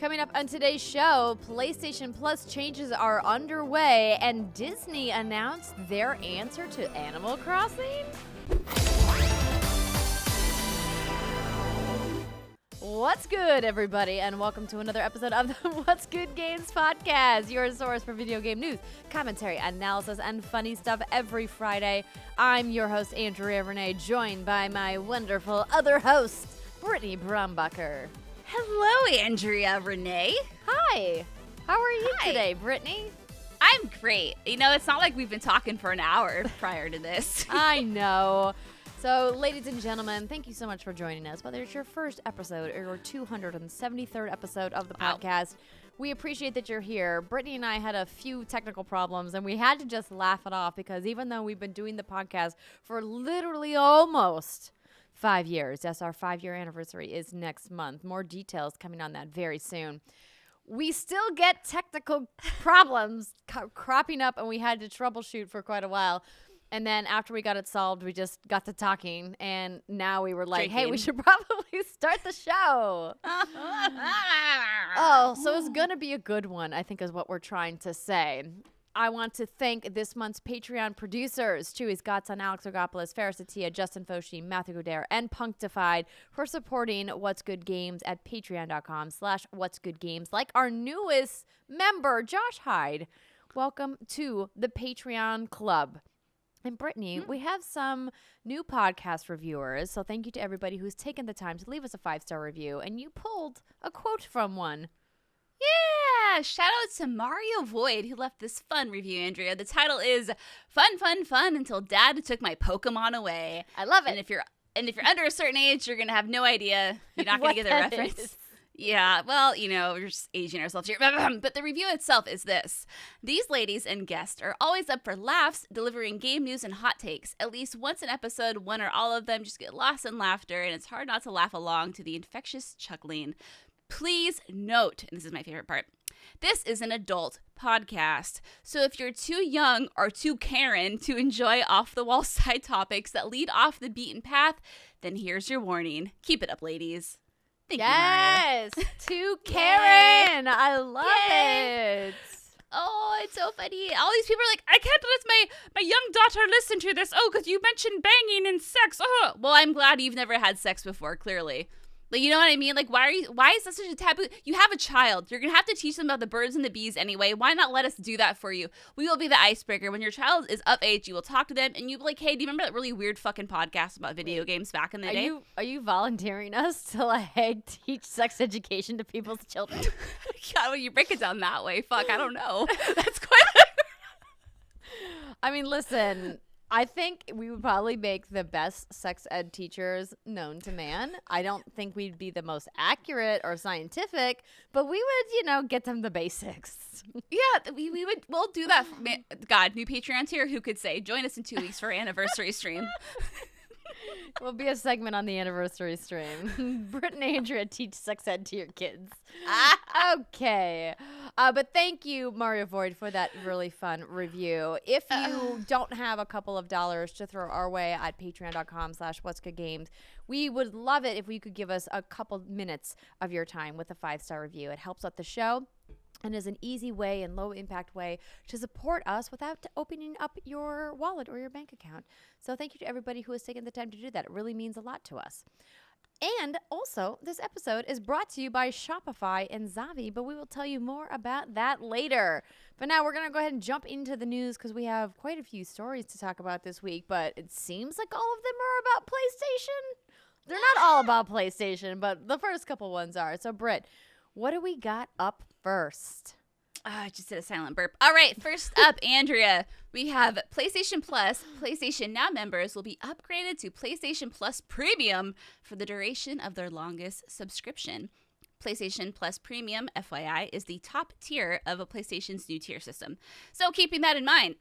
Coming up on today's show, PlayStation Plus changes are underway, and Disney announced their answer to Animal Crossing? What's good, everybody, and welcome to another episode of the What's Good Games podcast, your source for video game news, commentary, analysis, and funny stuff every Friday. I'm your host, Andrea Renee, joined by my wonderful other host, Brittany Brombacher. Hello, Andrea Renee. Hi. How are you today, Brittany? I'm great. You know, it's not like we've been talking for an hour prior to this. I know. So, ladies and gentlemen, thank you so much for joining us. Whether it's your first episode or your 273rd episode of the podcast, we appreciate that you're here. Brittany and I had a few technical problems, and we had to just laugh it off because even though we've been doing the podcast for literally almost 5 years, yes, our 5-year anniversary is next month. More details coming on that very soon. We still get technical problems cropping up, and we had to troubleshoot for quite a while. And then after we got it solved, we just got to talking, and now we were like, hey, we should probably start the show. So it's going to be a good one, I think is what we're trying to say. I want to thank this month's Patreon producers, Chewy, Godson, Alex Rigopulos, Faris Attieh, Justin Foshee, Matthew Goderre, and Punkdefied for supporting What's Good Games at patreon.com/whatsgoodgames, like our newest member, Josh Hyde. Welcome to the Patreon Club. And Brittany, we have some new podcast reviewers, so thank you to everybody who's taken the time to leave us a 5-star review, and you pulled a quote from one. Yeah, shout out to Mario Void who left this fun review, Andrea. The title is Fun, Fun, Fun Until Dad Took My Pokemon Away. I love it. And if you're under a certain age, you're going to have no idea. You're not going to get the reference. Is. Yeah, well, you know, we're just aging ourselves here. But the review itself is this. These ladies and guests are always up for laughs, delivering game news and hot takes. At least once an episode, one or all of them just get lost in laughter, and it's hard not to laugh along to the infectious chuckling. Please note, and this is my favorite part, this is an adult podcast. So if you're too young or too Karen to enjoy off-the-wall side topics that lead off the beaten path, then here's your warning. Keep it up, ladies. Thank yes, to Karen. I love it. Oh, it's so funny. All these people are like, I can't let my young daughter listen to this. Oh, because you mentioned banging and sex. Oh, well, I'm glad you've never had sex before, clearly. Like, you know what I mean? Like, why is that such a taboo? You have a child. You're going to have to teach them about the birds and the bees anyway. Why not let us do that for you? We will be the icebreaker. When your child is of age, you will talk to them, and you'll be like, hey, do you remember that really weird fucking podcast about video games back in the day? Are you volunteering us to, like, teach sex education to people's children? God, when you break it down that way, fuck, I don't know. That's quite... I mean, listen... I think we would probably make the best sex ed teachers known to man. I don't think we'd be the most accurate or scientific, but we would, get them the basics. Yeah, we'll do that. God, new Patreons here who could say, join us in 2 weeks for our anniversary stream. Will be a segment on the anniversary stream. Britt and Andrea teach sex ed to your kids. Okay. But thank you, Mario Void, for that really fun review. If you don't have a couple of dollars to throw our way at patreon.com/whatsgoodgames, we would love it if you could give us a couple minutes of your time with a 5-star review. It helps out the show and is an easy way and low impact way to support us without opening up your wallet or your bank account. So thank you to everybody who has taken the time to do that. It really means a lot to us. And also, this episode is brought to you by Shopify and Zavi, but we will tell you more about that later. But now we're going to go ahead and jump into the news because we have quite a few stories to talk about this week, but it seems like all of them are about PlayStation. They're not all about PlayStation, but the first couple ones are. So, Britt, what do we got up first? I just did a silent burp. All right, first up, Andrea, we have PlayStation Plus. PlayStation Now members will be upgraded to PlayStation Plus Premium for the duration of their longest subscription. PlayStation Plus Premium, FYI, is the top tier of a PlayStation's new tier system. So keeping that in mind,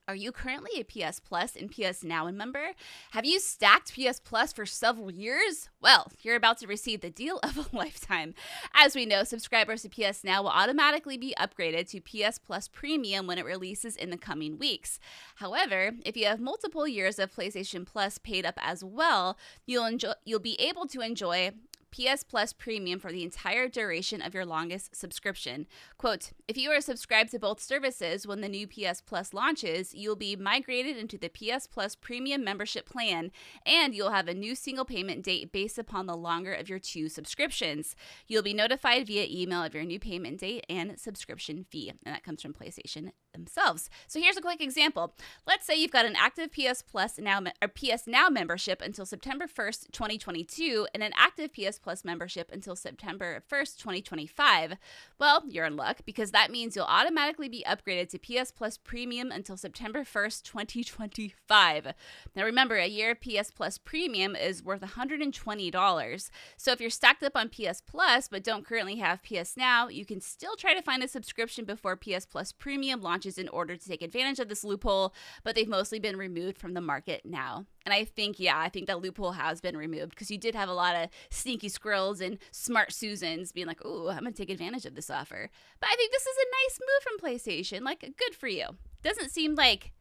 are you currently a PS Plus and PS Now member? Have you stacked PS Plus for several years? Well, you're about to receive the deal of a lifetime. As we know, subscribers to PS Now will automatically be upgraded to PS Plus Premium when it releases in the coming weeks. However, if you have multiple years of PlayStation Plus paid up as well, you'll be able to enjoy PS Plus Premium for the entire duration of your longest subscription. Quote, if you are subscribed to both services when the new PS Plus launches, you'll be migrated into the PS Plus Premium membership plan, and you'll have a new single payment date based upon the longer of your 2 subscriptions. You'll be notified via email of your new payment date and subscription fee. And that comes from PlayStation themselves. So here's a quick example. Let's say you've got an active PS Plus Now or PS Now membership until September 1st, 2022, and an active PS Plus membership until September 1st, 2025. Well, you're in luck because that means you'll automatically be upgraded to PS Plus Premium until September 1st, 2025. Now remember, a year of PS Plus Premium is worth $120. So if you're stacked up on PS Plus but don't currently have PS Now, you can still try to find a subscription before PS Plus Premium launches in order to take advantage of this loophole, but they've mostly been removed from the market now. And I think that loophole has been removed because you did have a lot of sneaky squirrels and smart Susans being like, ooh, I'm going to take advantage of this offer. But I think this is a nice move from PlayStation. Like, good for you. Doesn't seem like,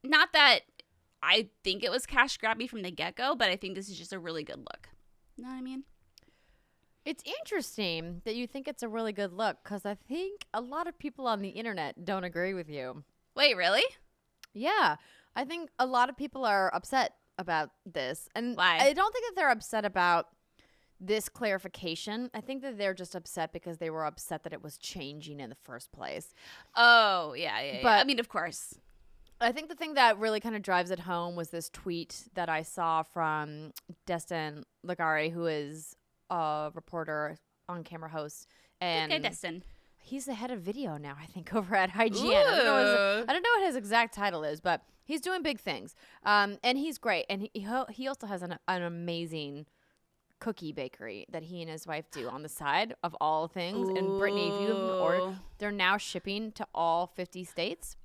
not that I think it was cash grabby from the get-go, but I think this is just a really good look. You know what I mean? It's interesting that you think it's a really good look because I think a lot of people on the internet don't agree with you. Wait, really? Yeah. I think a lot of people are upset about this. And why? I don't think that they're upset about this clarification. I think that they're just upset because they were upset that it was changing in the first place. Oh, yeah. But I mean, of course. I think the thing that really kind of drives it home was this tweet that I saw from Destin Ligari, who is a reporter, on-camera host. And okay, Destin. He's the head of video now, I think, over at IGN. I don't know what his exact title is, but he's doing big things. And he's great. And he also has an amazing cookie bakery that he and his wife do on the side of all things. Ooh. And Brittany, if you haven't ordered, they're now shipping to all 50 states.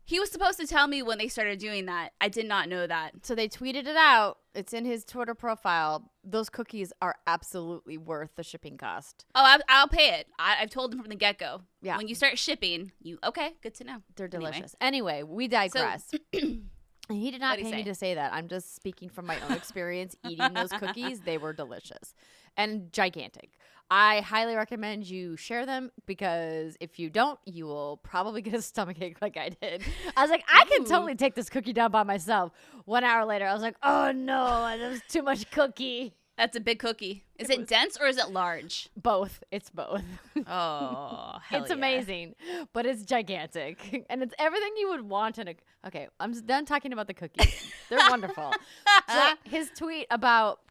He was supposed to tell me when they started doing that. I did not know that. So they tweeted it out. It's in his Twitter profile. Those cookies are absolutely worth the shipping cost. Oh, I'll pay it. I've told him from the get-go. Yeah. When you start shipping, okay, good to know. They're delicious. Anyway, we digress. So, and he did not pay me to say that. I'm just speaking from my own experience eating those cookies. They were delicious and gigantic. I highly recommend you share them because if you don't, you will probably get a stomachache like I did. I was like, I can totally take this cookie down by myself. 1 hour later, I was like, oh no, that was too much cookie. That's a big cookie. Is it dense or is it large? Both. It's both. Oh, hell it's amazing, but it's gigantic. And it's everything you would want in a... Okay, I'm done talking about the cookies. They're wonderful. So his tweet about...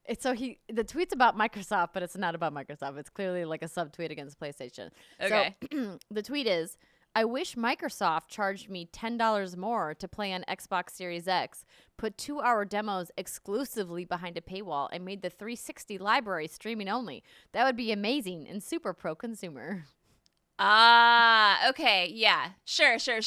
the tweet's about Microsoft, but it's not about Microsoft. It's clearly like a subtweet against PlayStation. Okay. So the tweet is, I wish Microsoft charged me $10 more to play on Xbox Series X, put 2-hour demos exclusively behind a paywall, and made the 360 library streaming only. That would be amazing and super pro-consumer. Okay, yeah. Sure. So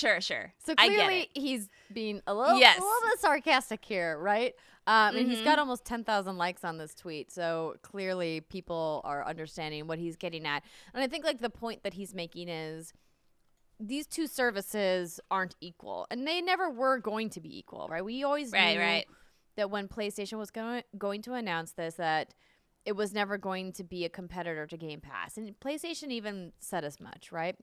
clearly he's being a little bit sarcastic here, right? And he's got almost 10,000 likes on this tweet. So clearly people are understanding what he's getting at. And I think like the point that he's making is these two services aren't equal. And they never were going to be equal, right? We always knew that when PlayStation was going to announce this, that it was never going to be a competitor to Game Pass. And PlayStation even said as much, right?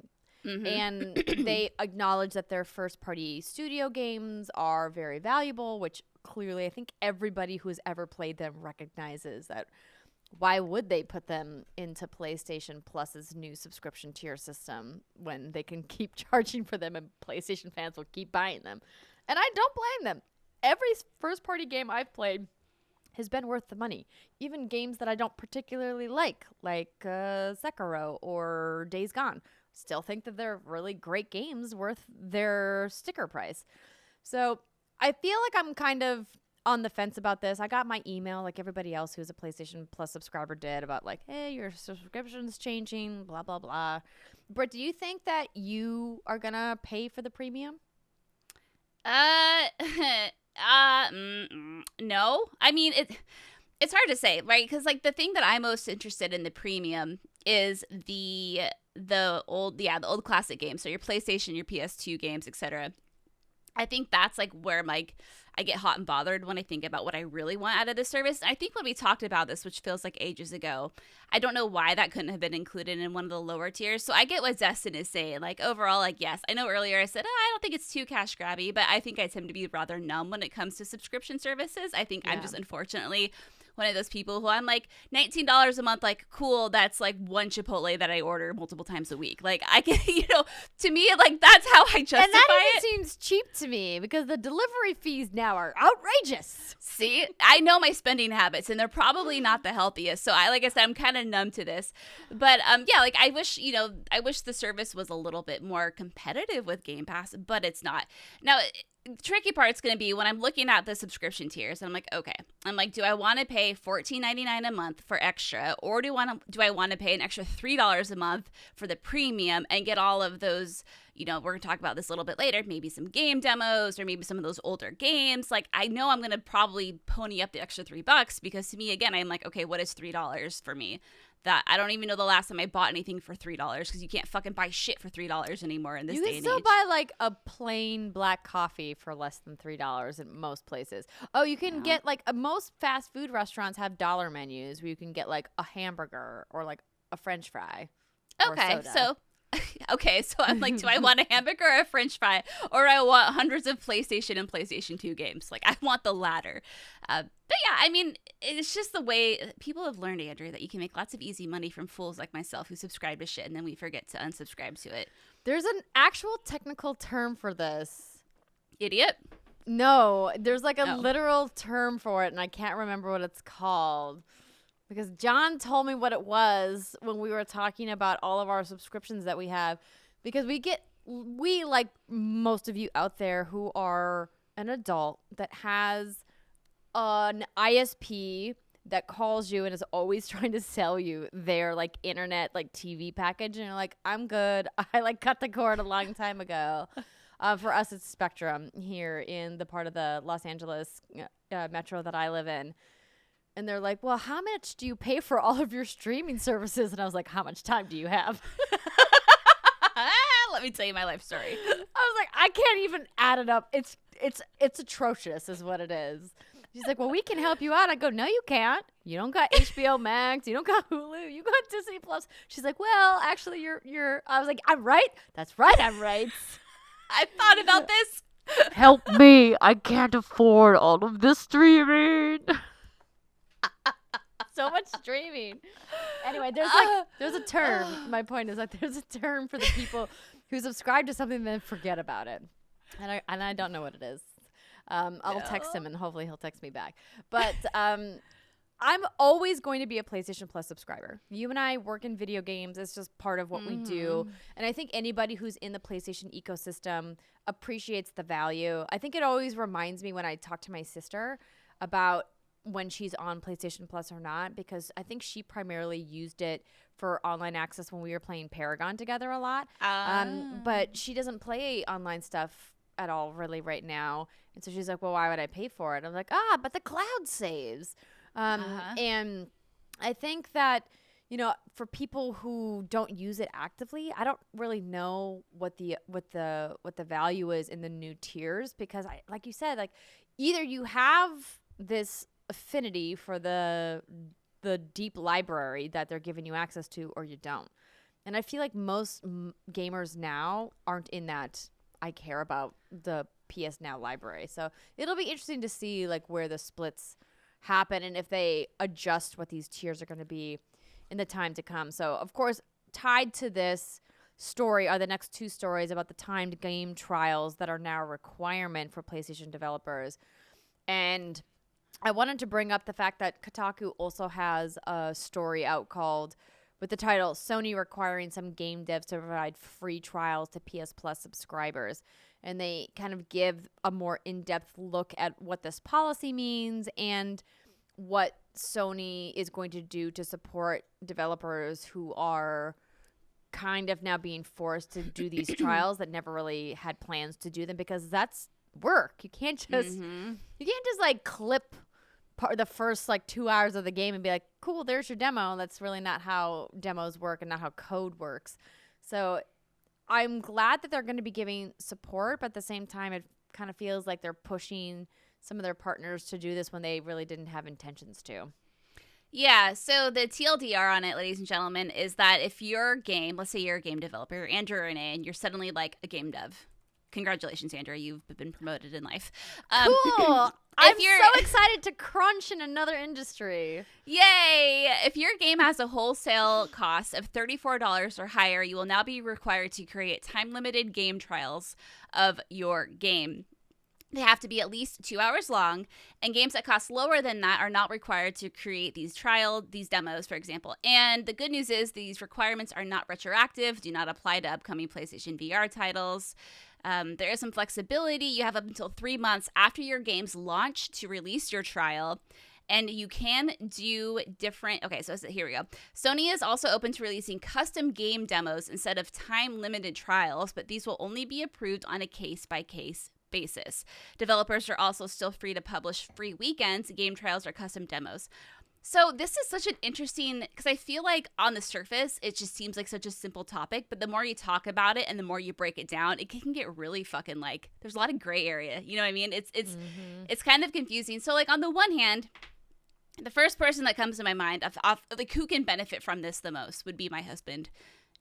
Mm-hmm. And they acknowledge that their first-party studio games are very valuable, which clearly I think everybody who's ever played them recognizes that. Why would they put them into PlayStation Plus's new subscription tier system when they can keep charging for them and PlayStation fans will keep buying them? And I don't blame them. Every first-party game I've played has been worth the money. Even games that I don't particularly like Sekiro or Days Gone. Still think that they're really great games worth their sticker price. So I feel like I'm kind of on the fence about this. I got my email like everybody else who's a PlayStation Plus subscriber did about like, hey, your subscription's changing, blah, blah, blah. Britt, do you think that you are going to pay for the premium? No. I mean, it's hard to say, right? Because like the thing that I'm most interested in the premium is the old classic games. So your PlayStation, your PS2 games, etc. I think that's like where I get hot and bothered when I think about what I really want out of this service. And I think when we talked about this, which feels like ages ago, I don't know why that couldn't have been included in one of the lower tiers. So I get what Destin is saying. Like overall, like, yes, I know earlier I said, I don't think it's too cash grabby, but I think I tend to be rather numb when it comes to subscription services. I think I'm just unfortunately one of those people who I'm like $19 a month, like cool, that's like one Chipotle that I order multiple times a week. Like I can, to me, like that's how I justify and that it. even seems cheap to me because the delivery fees now are outrageous. See, I know my spending habits and they're probably not the healthiest. So like I said, I'm kind of numb to this. But yeah, like I wish the service was a little bit more competitive with Game Pass, but it's not. Now, the tricky part's going to be when I'm looking at the subscription tiers and I'm like, okay, do I want to pay $14.99 a month for extra, or do I want to pay an extra $3 a month for the premium and get all of those, we're going to talk about this a little bit later, maybe some game demos or maybe some of those older games. Like I know I'm going to probably pony up the extra $3 because to me, again, I'm like, okay, what is $3 for me? That I don't even know the last time I bought anything for $3 because you can't fucking buy shit for $3 anymore in this day and age. You can still buy like a plain black coffee for less than $3 in most places. Oh, you can get like most fast food restaurants have dollar menus where you can get like a hamburger or like a French fry. Okay, so I'm like, do I want a hamburger or a French fry, or I want hundreds of PlayStation and PlayStation 2 games? Like I want the latter. But yeah, I mean, it's just the way people have learned, Andrea, that you can make lots of easy money from fools like myself who subscribe to shit and then we forget to unsubscribe to it. There's an actual technical term for this. Idiot? No, there's like a literal term for it, and I can't remember what it's called. Because John told me what it was when we were talking about all of our subscriptions that we have. Because we like most of you out there who are an adult that has an ISP that calls you and is always trying to sell you their like internet like TV package. And you're like, I'm good. I like cut the cord a long time ago. For us, it's Spectrum here in the part of the Los Angeles metro that I live in. And they're like, well, how much do you pay for all of your streaming services? And I was like, how much time do you have? Let me tell you my life story. I was like, I can't even add it up. It's atrocious is what it is. She's like, well, we can help you out. I go, no, you can't. You don't got HBO Max. You don't got Hulu. You got Disney Plus. She's like, well, actually, you're. I was like, I'm right. That's right. I'm right. I thought about this. Help me. I can't afford all of this streaming. So much streaming. Anyway, there's a term. My point is that there's a term for the people who subscribe to something and then forget about it. And I don't know what it is. I'll text him and hopefully he'll text me back. But I'm always going to be a PlayStation Plus subscriber. You and I work in video games. It's just part of what we do. And I think anybody who's in the PlayStation ecosystem appreciates the value. I think it always reminds me when I talk to my sister about when she's on PlayStation Plus or not, because I think she primarily used it for online access when we were playing Paragon together a lot. But she doesn't play online stuff at all really right now. And so she's like, well, why would I pay for it? I'm like, but the cloud saves. And I think that, for people who don't use it actively, I don't really know what the value is in the new tiers, because like you said, like either you have this affinity for the deep library that they're giving you access to, or you don't. And I feel like most gamers now aren't in that I care about the PS Now library. So it'll be interesting to see like where the splits happen and if they adjust what these tiers are going to be in the time to come. So of course, tied to this story are the next two stories about the timed game trials that are now a requirement for PlayStation developers. And I wanted to bring up the fact that Kotaku also has a story out called, with the title, Sony requiring some game devs to provide free trials to PS Plus subscribers. And they kind of give a more in-depth look at what this policy means and what Sony is going to do to support developers who are kind of now being forced to do these trials that never really had plans to do them, because that's work. You can't just like clip the first like 2 hours of the game and be like, cool, there's your demo. That's really not how demos work and not how code works. So I'm glad that they're going to be giving support, but at the same time, kind of feels like they're pushing some of their partners to do this when they really didn't have intentions to. Yeah, so the TLDR on it, ladies and gentlemen, is that if your game, let's say you're a game developer, Andrew or Renee, and you're suddenly like a game dev. Congratulations, Andrea, you've been promoted in life. Cool. I'm so excited to crunch in another industry. Yay! If your game has a wholesale cost of $34 or higher, you will now be required to create time-limited game trials of your game. They have to be at least 2 hours long, and games that cost lower than that are not required to create these demos, for example. And the good news is these requirements are not retroactive, do not apply to upcoming PlayStation VR titles. There is some flexibility. You have up until 3 months after your game's launch to release your trial. And you can do different... Okay, so here we go. Sony is also open to releasing custom game demos instead of time-limited trials, but these will only be approved on a case-by-case basis. Developers are also still free to publish free weekends, game trials, or custom demos. So this is such an interesting, because I feel like on the surface, it just seems like such a simple topic, but the more you talk about it and the more you break it down, it can get really fucking like, there's a lot of gray area. You know what I mean? It's kind of confusing. So like on the one hand, the first person that comes to my mind of like who can benefit from this the most would be my husband,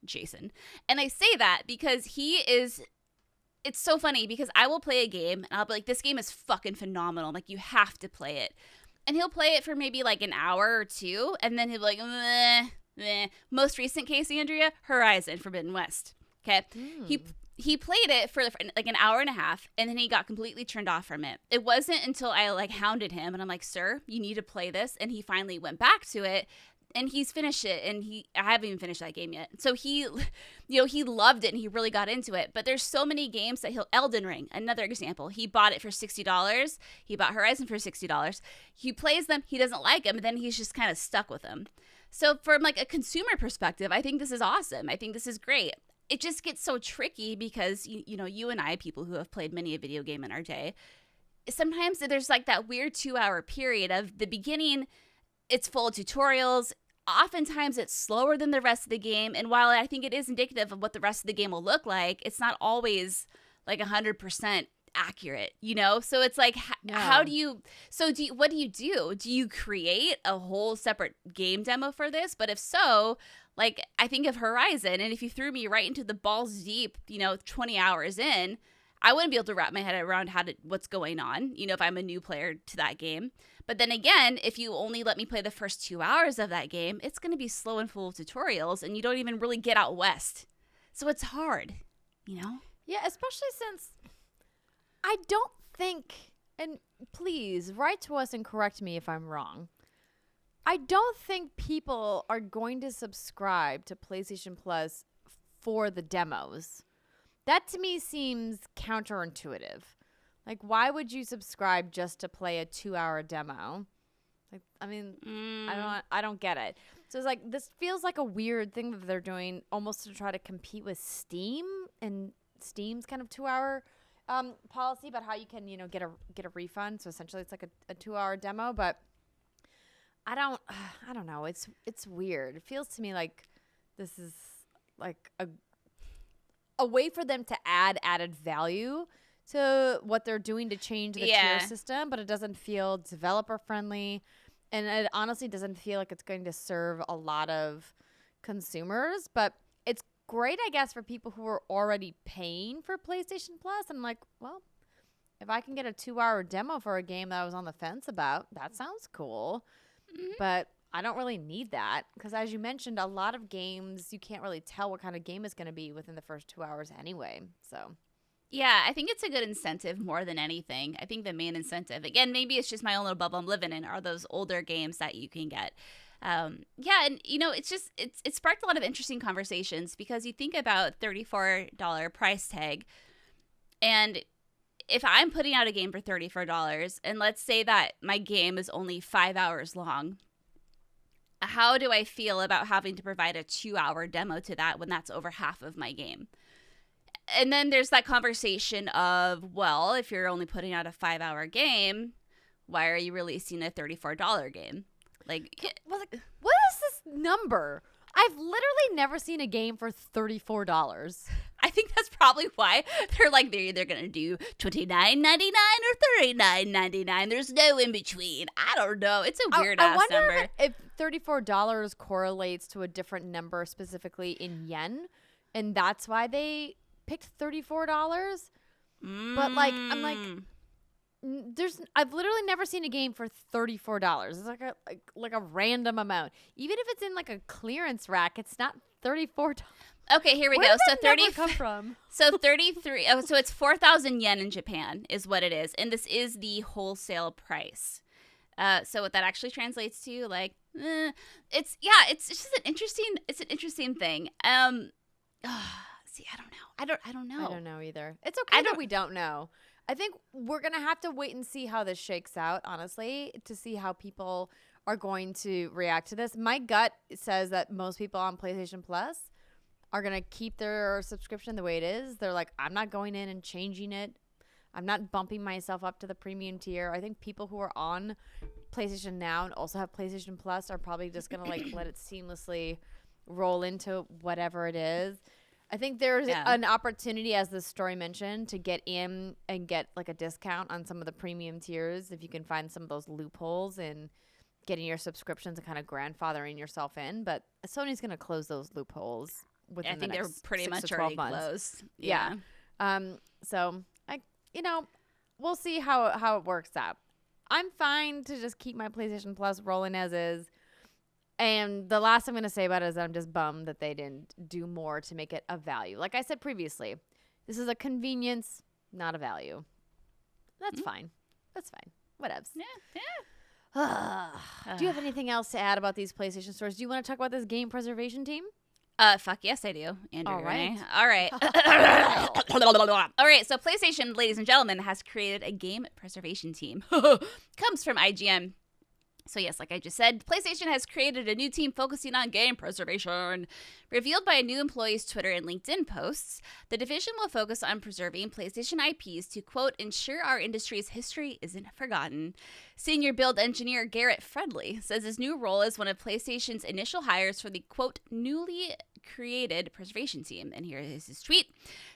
Jason. And I say that because it's so funny because I will play a game and I'll be like, this game is fucking phenomenal. Like, you have to play it. And he'll play it for maybe like an hour or two. And then he'll be like, meh. Most recent case, Andrea, Horizon Forbidden West. Okay. He played it for like an hour and a half, and then he got completely turned off from it. It wasn't until I like hounded him and I'm like, sir, you need to play this. And he finally went back to it. And he's finished it, and I haven't even finished that game yet. So he loved it, and he really got into it. But there's so many games that Elden Ring, another example. He bought it for $60. He bought Horizon for $60. He plays them, he doesn't like them, and then he's just kind of stuck with them. So from like a consumer perspective, I think this is awesome. I think this is great. It just gets so tricky because, you and I, people who have played many a video game in our day, sometimes there's like that weird 2-hour period of the beginning. It's full of tutorials. Oftentimes it's slower than the rest of the game. And while I think it is indicative of what the rest of the game will look like, it's not always like 100% accurate, So it's like, what do you do? Do you create a whole separate game demo for this? But if so, like, I think of Horizon, and if you threw me right into the balls deep, 20 hours in, I wouldn't be able to wrap my head around what's going on, if I'm a new player to that game. But then again, if you only let me play the first 2 hours of that game, it's going to be slow and full of tutorials, and you don't even really get out west. So it's hard, Yeah, especially since I don't think, and please write to us and correct me if I'm wrong, I don't think people are going to subscribe to PlayStation Plus for the demos. That to me seems counterintuitive. Like, why would you subscribe just to play a 2-hour demo? Like, I mean, I don't get it. So it's like, this feels like a weird thing that they're doing almost to try to compete with Steam and Steam's kind of 2-hour policy about how you can, get a refund. So essentially it's like a 2-hour demo, but I don't know. It's weird. It feels to me like this is like a way for them to add added value to what they're doing to change the tier system, but it doesn't feel developer friendly, and it honestly doesn't feel like it's going to serve a lot of consumers. But it's great, I guess, for people who are already paying for PlayStation Plus. I'm like, well, if I can get a 2-hour demo for a game that I was on the fence about, that sounds cool. Mm-hmm. But I don't really need that because, as you mentioned, a lot of games you can't really tell what kind of game it's going to be within the first 2 hours anyway. So yeah, I think it's a good incentive more than anything. I think the main incentive, again, maybe it's just my own little bubble I'm living in, are those older games that you can get. And it sparked a lot of interesting conversations because you think about $34 price tag, and if I'm putting out a game for $34, and let's say that my game is only 5 hours long, how do I feel about having to provide a 2-hour demo to that when that's over half of my game? And then there's that conversation of, well, if you're only putting out a 5-hour game, why are you releasing a $34 game? Like, what is this number? I've literally never seen a game for $34. I I think that's probably why they're like, they're either going to do $29.99 or $39.99. There's no in between. I don't know. It's a weird ass number. I wonder if $34 correlates to a different number specifically in yen, and that's why they picked $34. But like, I'm like, I've literally never seen a game for $34. It's like a random amount. Even if it's in like a clearance rack, it's not $34. Okay, here we Where go. Did that number come from? So 33. Oh, so it's 4,000 yen in Japan is what it is, and this is the wholesale price. So what that actually translates to, like, it's just an interesting thing. See, I don't know. I don't know. I don't know either. It's okay that we don't know. I think we're going to have to wait and see how this shakes out, honestly, to see how people are going to react to this. My gut says that most people on PlayStation Plus are going to keep their subscription the way it is. They're like, I'm not going in and changing it. I'm not bumping myself up to the premium tier. I think people who are on PlayStation Now and also have PlayStation Plus are probably just going to like let it seamlessly roll into whatever it is. I think there's an opportunity, as the story mentioned, to get in and get like a discount on some of the premium tiers if you can find some of those loopholes in getting your subscriptions and kind of grandfathering yourself in. But Sony's going to close those loopholes within the next 6 to 12 months. I think they're pretty much already closed. Yeah. So we'll see how it works out. I'm fine to just keep my PlayStation Plus rolling as is. And the last I'm going to say about it is that I'm just bummed that they didn't do more to make it a value. Like I said previously, this is a convenience, not a value. That's fine. That's fine. Whatevs. Yeah. Do you have anything else to add about these PlayStation stores? Do you want to talk about this game preservation team? Fuck yes, I do. Andrew, all right. Renee. All right. All right. So PlayStation, ladies and gentlemen, has created a game preservation team. Comes from IGN. So yes, like I just said, PlayStation has created a new team focusing on game preservation. Revealed by a new employee's Twitter and LinkedIn posts, the division will focus on preserving PlayStation IPs to, quote, ensure our industry's history isn't forgotten. Senior build engineer Garrett Fredley says his new role is one of PlayStation's initial hires for the, quote, newly created preservation team. And here is his tweet.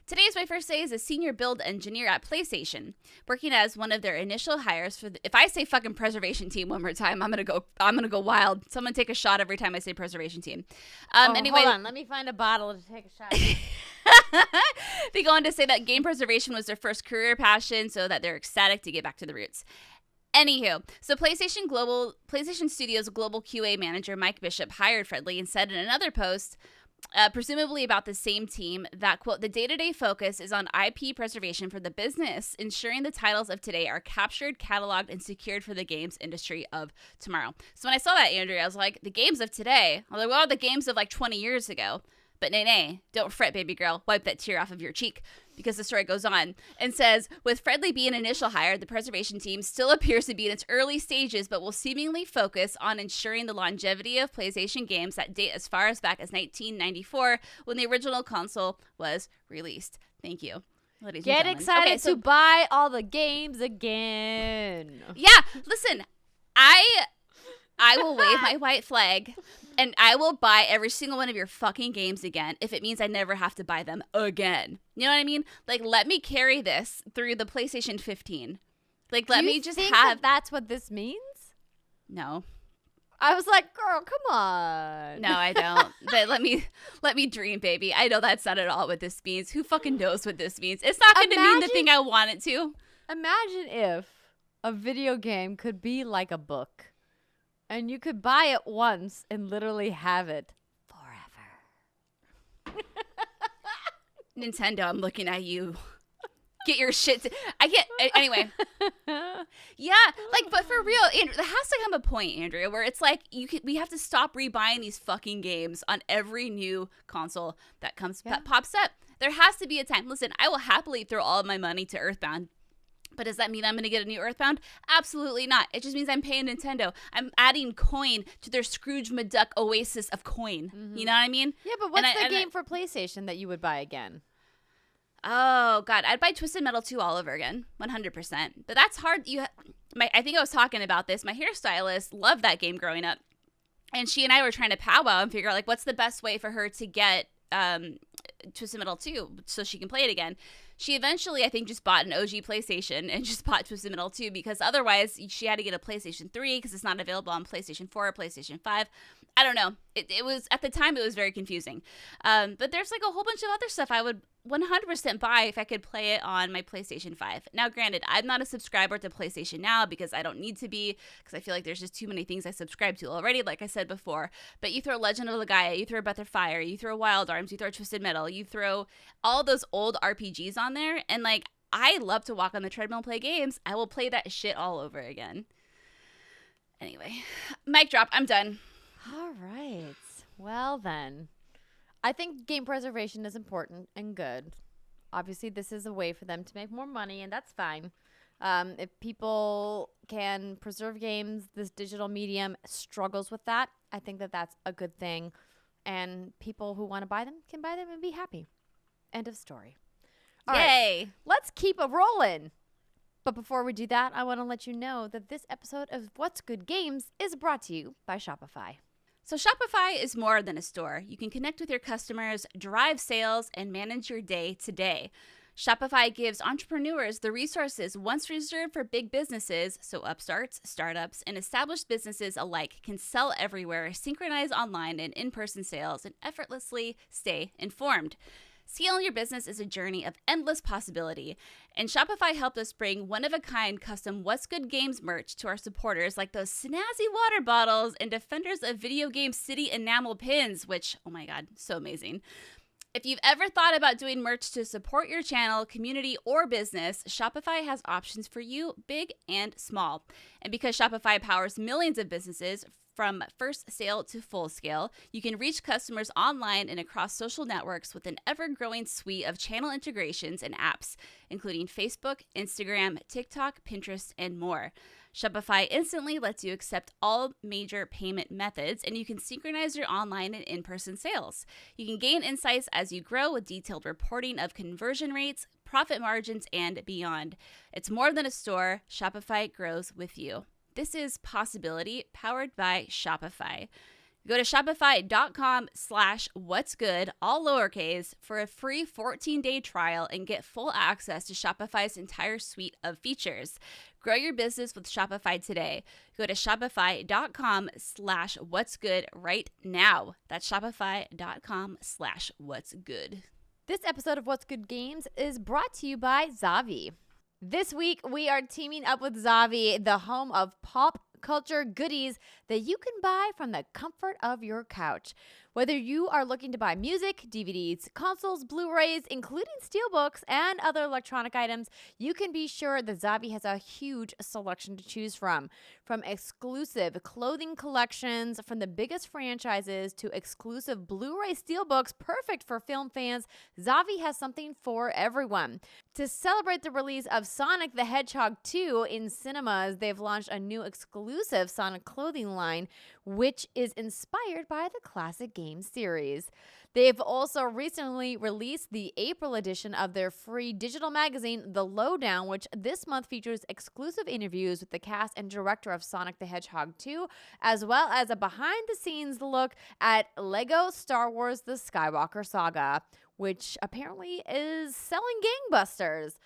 Today is my first day as a senior build engineer at PlayStation, working as one of their initial hires for if I say fucking preservation team one more time, I'm gonna go wild. Someone take a shot every time I say preservation team. Anyway, hold on, let me find a bottle to take a shot. They go on to say that game preservation was their first career passion, so that they're ecstatic to get back to the roots. Anywho, so PlayStation Studios global QA manager Mike Bishop hired Fredley and said in another post, presumably about the same team, that, quote, the day-to-day focus is on IP preservation for the business, ensuring the titles of today are captured, cataloged, and secured for the games industry of tomorrow. So when I saw that, Andrea, I was like, the games of today? I was like, well, the games of like 20 years ago. But nay, don't fret, baby girl. Wipe that tear off of your cheek, because the story goes on and says, with Fredley being initial hire, the preservation team still appears to be in its early stages, but will seemingly focus on ensuring the longevity of PlayStation games that date as far as back as 1994, when the original console was released. Thank you. Get excited to buy all the games again. Yeah, listen, I will wave my white flag, and I will buy every single one of your fucking games again if it means I never have to buy them again. You know what I mean? Like, let me carry this through the PlayStation 15. Like, let me just have... that's what this means? No. I was like, girl, come on. No, I don't. But let me dream, baby. I know that's not at all what this means. Who fucking knows what this means? It's not going to mean the thing I want it to. Imagine if a video game could be like a book. And you could buy it once and literally have it forever. Nintendo, I'm looking at you. Get your shit. Anyway. Yeah, like, but for real, there has to come a point, Andrea, where it's like we have to stop rebuying these fucking games on every new console that pops up. There has to be a time. Listen, I will happily throw all of my money to Earthbound. But does that mean I'm going to get a new Earthbound? Absolutely not. It just means I'm paying Nintendo. I'm adding coin to their Scrooge McDuck oasis of coin. Mm-hmm. You know what I mean? Yeah, but what's the game for PlayStation that you would buy again? Oh, God. I'd buy Twisted Metal 2 all over again. 100%. But that's hard. I think I was talking about this. My hairstylist loved that game growing up. And she and I were trying to powwow and figure out, like, what's the best way for her to get Twisted Metal 2 so she can play it again. She eventually, I think, just bought an OG PlayStation and just bought Twisted Metal 2 because otherwise she had to get a PlayStation 3 because it's not available on PlayStation 4 or PlayStation 5. I don't know. It was, at the time, it was very confusing. But there's like a whole bunch of other stuff I would 100% buy if I could play it on my PlayStation 5. Now, granted, I'm not a subscriber to PlayStation Now because I don't need to be, because I feel like there's just too many things I subscribe to already, like I said before. But you throw Legend of Legaia, you throw Breath of Fire, you throw Wild Arms, you throw Twisted Metal, you throw all those old RPGs on there, and like, I love to walk on the treadmill and play games. I will play that shit all over again. Anyway, mic drop. I'm done. All right. Well, then. I think game preservation is important and good. Obviously, this is a way for them to make more money, and that's fine. If people can preserve games, this digital medium struggles with that. I think that that's a good thing. And people who want to buy them can buy them and be happy. End of story. All Yay. right, let's keep it rolling. But before we do that, I want to let you know that this episode of What's Good Games is brought to you by Shopify. So Shopify is more than a store. You can connect with your customers, drive sales, and manage your day to day. Shopify gives entrepreneurs the resources once reserved for big businesses, so upstarts, startups, and established businesses alike can sell everywhere, synchronize online and in-person sales, and effortlessly stay informed. Scaling your business is a journey of endless possibility, and Shopify helped us bring one-of-a-kind custom What's Good Games merch to our supporters, like those snazzy water bottles and Defenders of Video Game City enamel pins, which, oh my god, so amazing. If you've ever thought about doing merch to support your channel, community, or business, Shopify has options for you, big and small. And because Shopify powers millions of businesses, from first sale to full scale, you can reach customers online and across social networks with an ever-growing suite of channel integrations and apps, including Facebook, Instagram, TikTok, Pinterest, and more. Shopify instantly lets you accept all major payment methods, and you can synchronize your online and in-person sales. You can gain insights as you grow with detailed reporting of conversion rates, profit margins, and beyond. It's more than a store. Shopify grows with you. This is Possibility, powered by Shopify. Go to shopify.com/whatsgood, all lowercase, for a free 14-day trial and get full access to Shopify's entire suite of features. Grow your business with Shopify today. Go to shopify.com/whatsgood right now. That's shopify.com/whatsgood. This episode of What's Good Games is brought to you by Zavvi. This week, we are teaming up with Zavvi, the home of pop culture goodies that you can buy from the comfort of your couch. Whether you are looking to buy music, DVDs, consoles, Blu-rays, including steelbooks and other electronic items, you can be sure that Zavvi has a huge selection to choose from. From exclusive clothing collections from the biggest franchises to exclusive Blu-ray steelbooks perfect for film fans, Zavvi has something for everyone. To celebrate the release of Sonic the Hedgehog 2 in cinemas, they've launched a new exclusive Sonic clothing line, which is inspired by the classic game series. They've also recently released the April edition of their free digital magazine, The Lowdown, which this month features exclusive interviews with the cast and director of Sonic the Hedgehog 2, as well as a behind-the-scenes look at Lego Star Wars The Skywalker Saga, which apparently is selling gangbusters.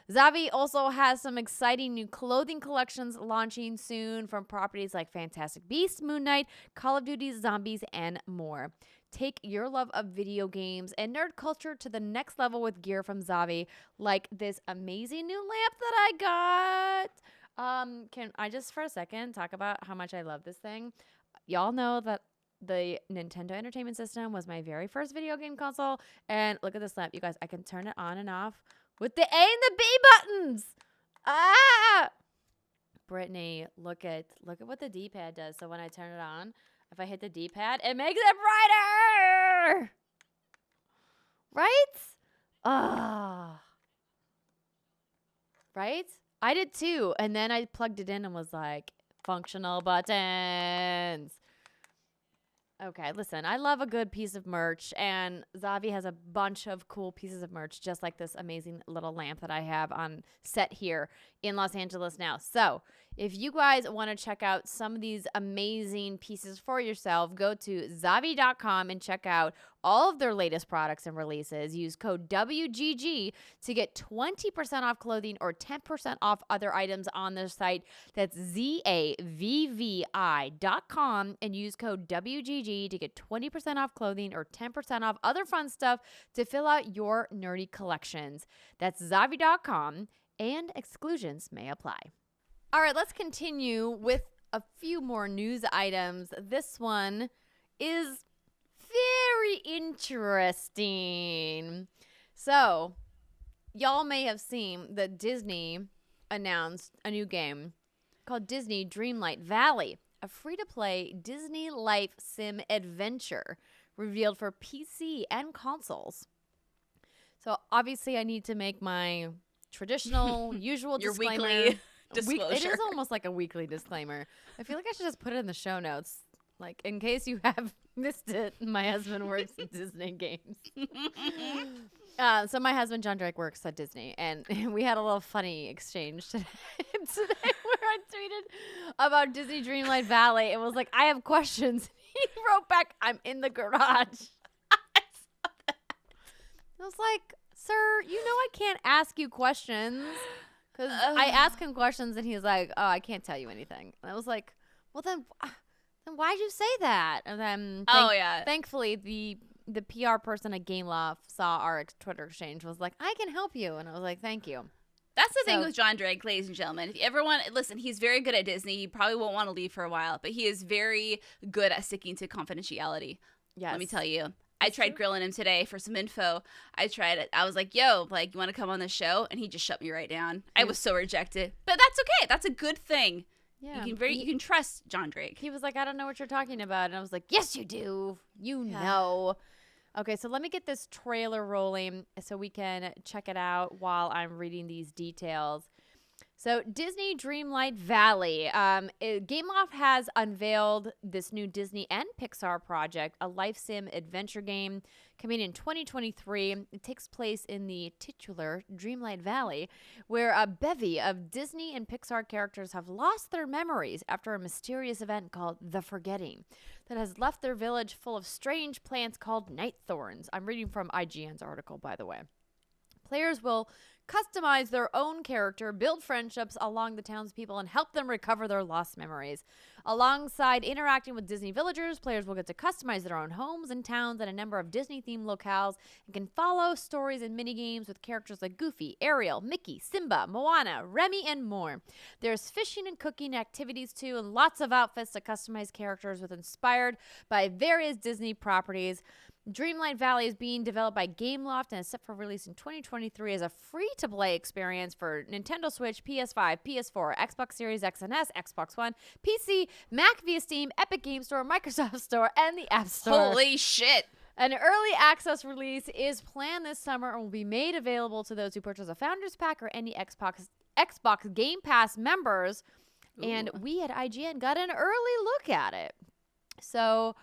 Zavvi also has some exciting new clothing collections launching soon from properties like Fantastic Beasts, Moon Knight, Call of Duty Zombies, and more. Take your love of video games and nerd culture to the next level with gear from Zavvi, like this amazing new lamp that I got. Can I just for a second talk about how much I love this thing? Y'all know that the Nintendo Entertainment System was my very first video game console, and look at this lamp, you guys. I can turn it on and off with the A and the B buttons. Ah! Brittany, look at what the D-pad does. So when I turn it on, if I hit the D-pad, it makes it brighter. Right? Ah. Right? I did too. And then I plugged it in and was like, functional buttons. Okay, listen, I love a good piece of merch, and Zavvi has a bunch of cool pieces of merch, just like this amazing little lamp that I have on set here in Los Angeles now. So if you guys want to check out some of these amazing pieces for yourself, go to Zavvi.com and check out all of their latest products and releases. Use code WGG to get 20% off clothing or 10% off other items on their site. That's ZAVVI.com and use code WGG to get 20% off clothing or 10% off other fun stuff to fill out your nerdy collections. That's Zavi.com and exclusions may apply. All right, let's continue with a few more news items. This one is very interesting. So, y'all may have seen that Disney announced a new game called Disney Dreamlight Valley, a free-to-play Disney life sim adventure revealed for PC and consoles. So, obviously, I need to make my traditional, usual Your disclaimer. weekly disclosure. It is almost like a weekly disclaimer. I feel like I should just put it in the show notes. Like, in case you have missed it, my husband works at Disney games. So my husband, John Drake, works at Disney. And we had a little funny exchange today where I tweeted about Disney Dreamlight Valley. It was like, I have questions. He wrote back, I'm in the garage. I was like, sir, you know I can't ask you questions. Because I asked him questions, and he's like, oh, I can't tell you anything. And I was like, well, then why'd you say that? And then thankfully, the PR person at Gameloft saw our Twitter exchange, was like, I can help you. And I was like, thank you. That's the thing with John Drake, ladies and gentlemen. If you ever want, listen, he's very good at Disney. He probably won't want to leave for a while, but he is very good at sticking to confidentiality. Yes. Let me tell you. I tried grilling him today for some info. I tried it. I was like, yo, like, you want to come on the show? And he just shut me right down. I was so rejected. But that's okay. That's a good thing. Yeah. You can trust John Drake. He was like, I don't know what you're talking about. And I was like, yes, you do. You know. Okay, so let me get this trailer rolling so we can check it out while I'm reading these details. So Disney Dreamlight Valley. Gameloft has unveiled this new Disney and Pixar project, a life sim adventure game coming in 2023. It takes place in the titular Dreamlight Valley, where a bevy of Disney and Pixar characters have lost their memories after a mysterious event called The Forgetting that has left their village full of strange plants called night thorns. I'm reading from IGN's article, by the way. Players will customize their own character, build friendships along the townspeople, and help them recover their lost memories. Alongside interacting with Disney villagers, players will get to customize their own homes and towns at a number of Disney-themed locales and can follow stories and minigames with characters like Goofy, Ariel, Mickey, Simba, Moana, Remy, and more. There's fishing and cooking activities too, and lots of outfits to customize characters with inspired by various Disney properties. Dreamlight Valley is being developed by Gameloft and is set for release in 2023 as a free-to-play experience for Nintendo Switch, PS5, PS4, Xbox Series X and S, Xbox One, PC, Mac via Steam, Epic Game Store, Microsoft Store, and the App Store. Holy shit! An early access release is planned this summer and will be made available to those who purchase a Founders Pack or any Xbox Game Pass members. Ooh. And we at IGN got an early look at it. So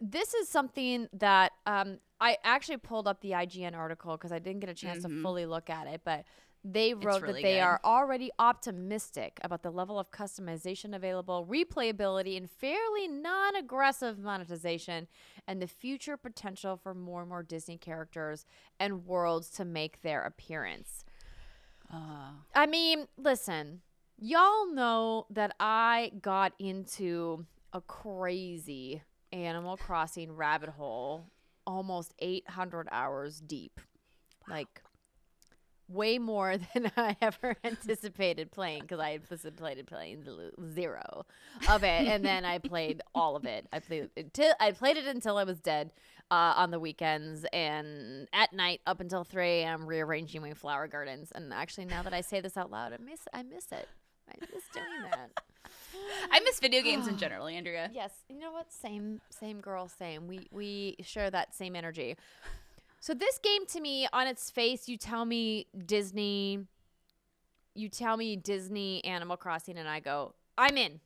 this is something that I actually pulled up the IGN article because I didn't get a chance to fully look at it, but they wrote that they are already optimistic about the level of customization available, replayability, and fairly non-aggressive monetization, and the future potential for more and more Disney characters and worlds to make their appearance. I mean, listen, y'all know that I got into a crazy Animal Crossing rabbit hole almost 800 hours deep. Like, way more than I ever anticipated playing, because I anticipated playing zero of it, and then I played all of it. I played it until I was dead on the weekends, and at night up until 3 a.m. rearranging my flower gardens. And actually, now that I say this out loud, I miss it. I miss doing that. I miss video games in general, Andrea. Yes, you know what? Same girl, same. We share that same energy. So this game, to me, on its face, you tell me Disney, Animal Crossing, and I go, I'm in.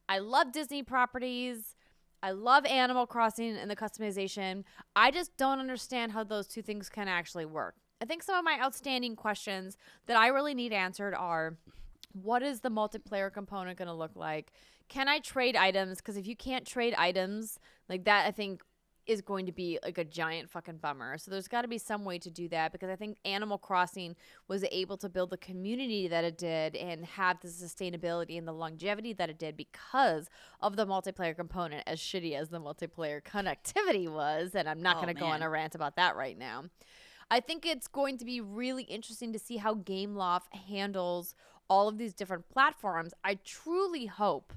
I love Disney properties. I love Animal Crossing and the customization. I just don't understand how those two things can actually work. I think some of my outstanding questions that I really need answered are, what is the multiplayer component going to look like? Can I trade items? Because if you can't trade items like that, I think is going to be like a giant fucking bummer. So there's got to be some way to do that, because I think Animal Crossing was able to build the community that it did and have the sustainability and the longevity that it did because of the multiplayer component, as shitty as the multiplayer connectivity was. And I'm not going to go on a rant about that right now. I think it's going to be really interesting to see how Gameloft handles all of these different platforms. I truly hope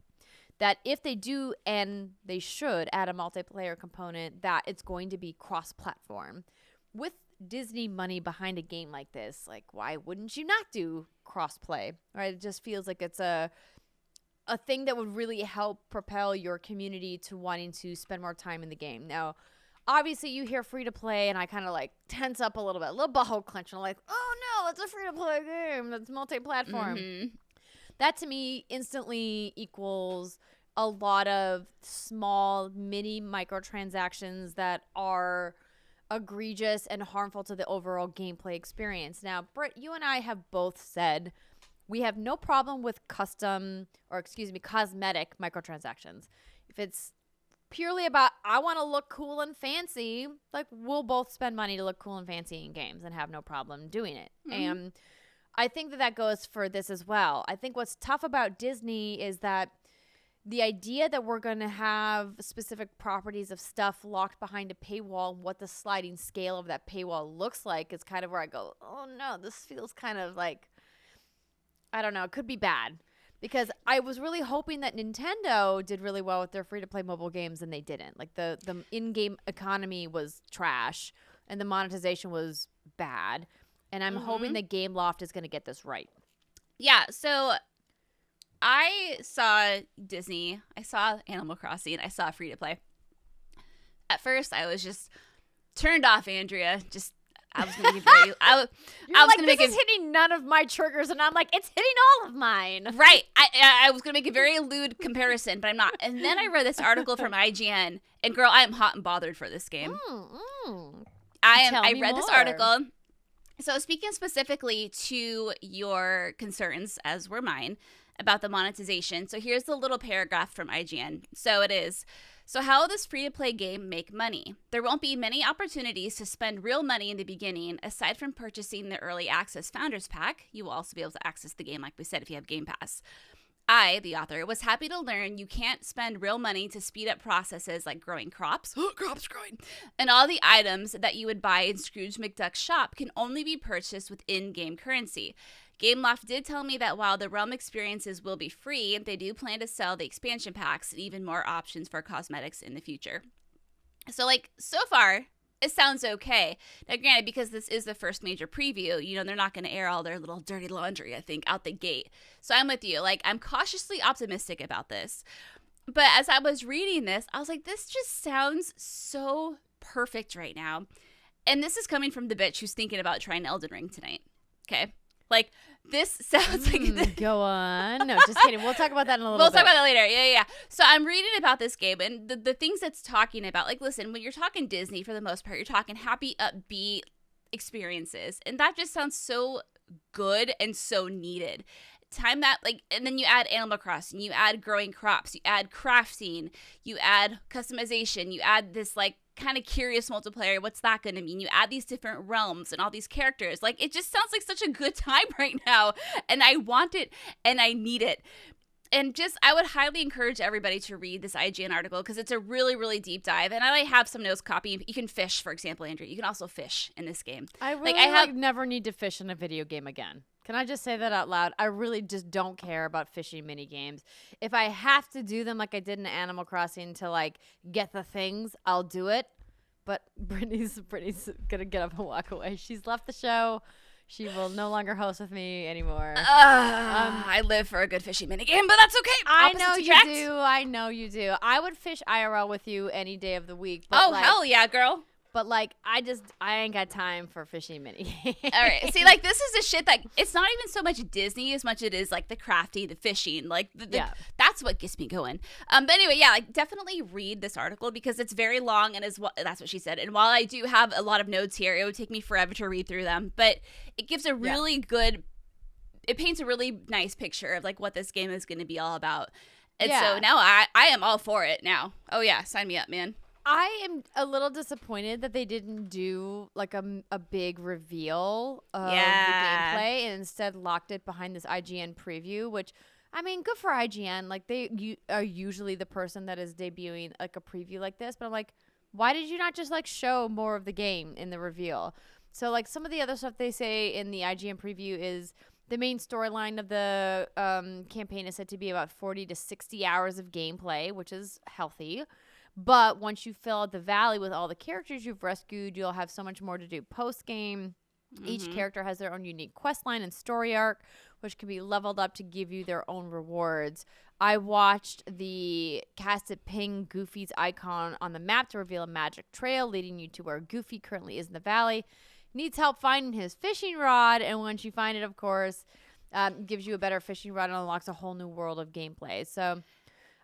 that if they do, and they should, add a multiplayer component, that it's going to be cross-platform. With Disney money behind a game like this, like, why wouldn't you not do cross-play? Right? It just feels like it's a thing that would really help propel your community to wanting to spend more time in the game. Now, obviously, you hear free-to-play, and I kind of, like, tense up a little bit. A little butthole clench, and I'm like, oh, no, it's a free-to-play game that's multi-platform. Mm-hmm. That, to me, instantly equals a lot of small, mini microtransactions that are egregious and harmful to the overall gameplay experience. Now, Britt, you and I have both said we have no problem with cosmetic microtransactions. If it's purely about, I want to look cool and fancy, like, we'll both spend money to look cool and fancy in games and have no problem doing it. Mm-hmm. And I think that goes for this as well. I think what's tough about Disney is that the idea that we're going to have specific properties of stuff locked behind a paywall, and what the sliding scale of that paywall looks like, is kind of where I go, oh no, this feels kind of like, I don't know, it could be bad. Because I was really hoping that Nintendo did really well with their free-to-play mobile games, and they didn't. Like, the in-game economy was trash, and the monetization was bad. And I'm hoping that Gameloft is going to get this right. Yeah, so I saw Disney, I saw Animal Crossing, I saw free-to-play. At first, I was just turned off, Andrea. I was going to be very... This is hitting none of my triggers, and I'm like, it's hitting all of mine. Right. I was going to make a very lewd comparison, but I'm not. And then I read this article from IGN, and girl, I am hot and bothered for this game. I read this article. So speaking specifically to your concerns, as were mine, about the monetization. So here's the little paragraph from IGN. So it is, so how will this free-to-play game make money? There won't be many opportunities to spend real money in the beginning. Aside from purchasing the Early Access Founders Pack, you will also be able to access the game, like we said, if you have Game Pass. I, the author, was happy to learn you can't spend real money to speed up processes like growing crops, and all the items that you would buy in Scrooge McDuck's shop can only be purchased with in-game currency. Gameloft did tell me that while the Realm experiences will be free, they do plan to sell the expansion packs and even more options for cosmetics in the future. So, like, so far, it sounds okay. Now, granted, because this is the first major preview, you know, they're not going to air all their little dirty laundry, I think, out the gate. So I'm with you. Like, I'm cautiously optimistic about this. But as I was reading this, I was like, this just sounds so perfect right now. And this is coming from the bitch who's thinking about trying Elden Ring tonight. Okay? Like, this sounds like... Go on. No, just kidding. We'll talk about that in a little bit. We'll talk about that later. Yeah. So I'm reading about this game, and the things that's talking about, like, listen, when you're talking Disney, for the most part, you're talking happy, upbeat experiences. And that just sounds so good and so needed. Time that, like, and then you add Animal Crossing, you add growing crops, you add crafting, you add customization, you add this, like, kind of curious multiplayer. What's that going to mean? You add these different realms and all these characters. Like, it just sounds like such a good time right now, and I want it and I need it. And just, I would highly encourage everybody to read this IGN article, because it's a really, really deep dive. And I have some notes copy. You can fish, for example, Andrew. You can also fish in this game. I really never need to fish in a video game again. Can I just say that out loud? I really just don't care about fishing mini games. If I have to do them like I did in Animal Crossing to, like, get the things, I'll do it. But Brittany's gonna get up and walk away. She's left the show. She will no longer host with me anymore. I live for a good fishing minigame, but that's okay. I know you do. I would fish IRL with you any day of the week. But hell yeah, girl. But, like, I ain't got time for fishing minigames. All right. See, like, this is the shit that, it's not even so much Disney as much it is, like, the crafty, the fishing. Like, that's what gets me going. But anyway, yeah, like, definitely read this article, because it's very long, and that's what she said. And while I do have a lot of notes here, it would take me forever to read through them. But it gives a really good, it paints a really nice picture of, like, what this game is going to be all about. And so now I am all for it now. Oh, yeah. Sign me up, man. I am a little disappointed that they didn't do like a big reveal of the gameplay and instead locked it behind this IGN preview, which, I mean, good for IGN. Like, they are usually the person that is debuting like a preview like this, but I'm like, why did you not just like show more of the game in the reveal? So like some of the other stuff they say in the IGN preview is the main storyline of the campaign is said to be about 40 to 60 hours of gameplay, which is healthy. But once you fill out the valley with all the characters you've rescued, you'll have so much more to do post-game. Each character has their own unique quest line and story arc, which can be leveled up to give you their own rewards. I watched the casted ping Goofy's icon on the map to reveal a magic trail leading you to where Goofy currently is in the valley. Needs help finding his fishing rod, and once you find it, of course, gives you a better fishing rod and unlocks a whole new world of gameplay. So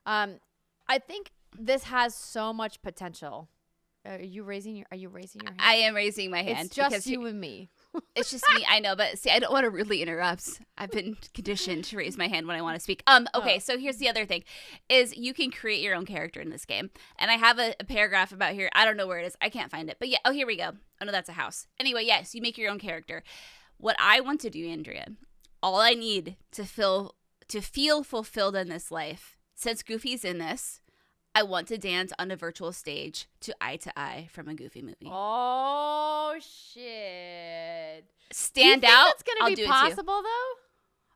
I think this has so much potential. Are you raising your hand? I am raising my hand. It's just you and me. It's just me. I know, but see, I don't want to rudely interrupt. I've been conditioned to raise my hand when I want to speak. Okay, so here's the other thing, is you can create your own character in this game. And I have a paragraph about here. I don't know where it is. I can't find it. But yeah, oh, here we go. Oh, no, that's a house. Anyway, yes, you make your own character. What I want to do, Andrea, all I need to feel fulfilled in this life, since Goofy's in this, I want to dance on a virtual stage to Eye from a Goofy movie. Oh, shit. Stand you think out. That's going to be possible, though?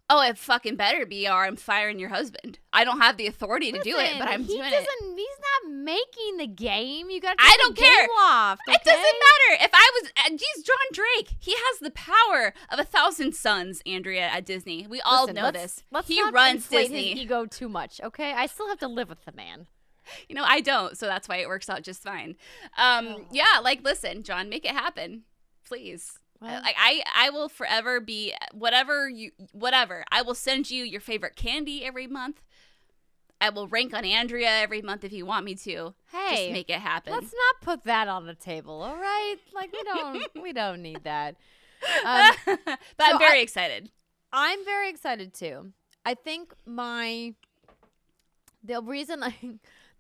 Oh, it fucking better be, or I'm firing your husband. I don't have the authority to do it, but I'm doing it. He's not making the game. You got to I don't care. Loft, okay? It doesn't matter. If I was, geez, John Drake, he has the power of 1,000 suns, Andrea, at Disney. We all know this. He runs Disney. His ego too much, okay? I still have to live with the man. You know, I don't, so that's why it works out just fine. Yeah, like, listen, John, make it happen, please. Well, like, I will forever be whatever. I will send you your favorite candy every month. I will rank on Andrea every month if you want me to. Hey, just make it happen. Let's not put that on the table, all right? Like, we don't need that. But I'm very excited. I'm very excited too. I think the reason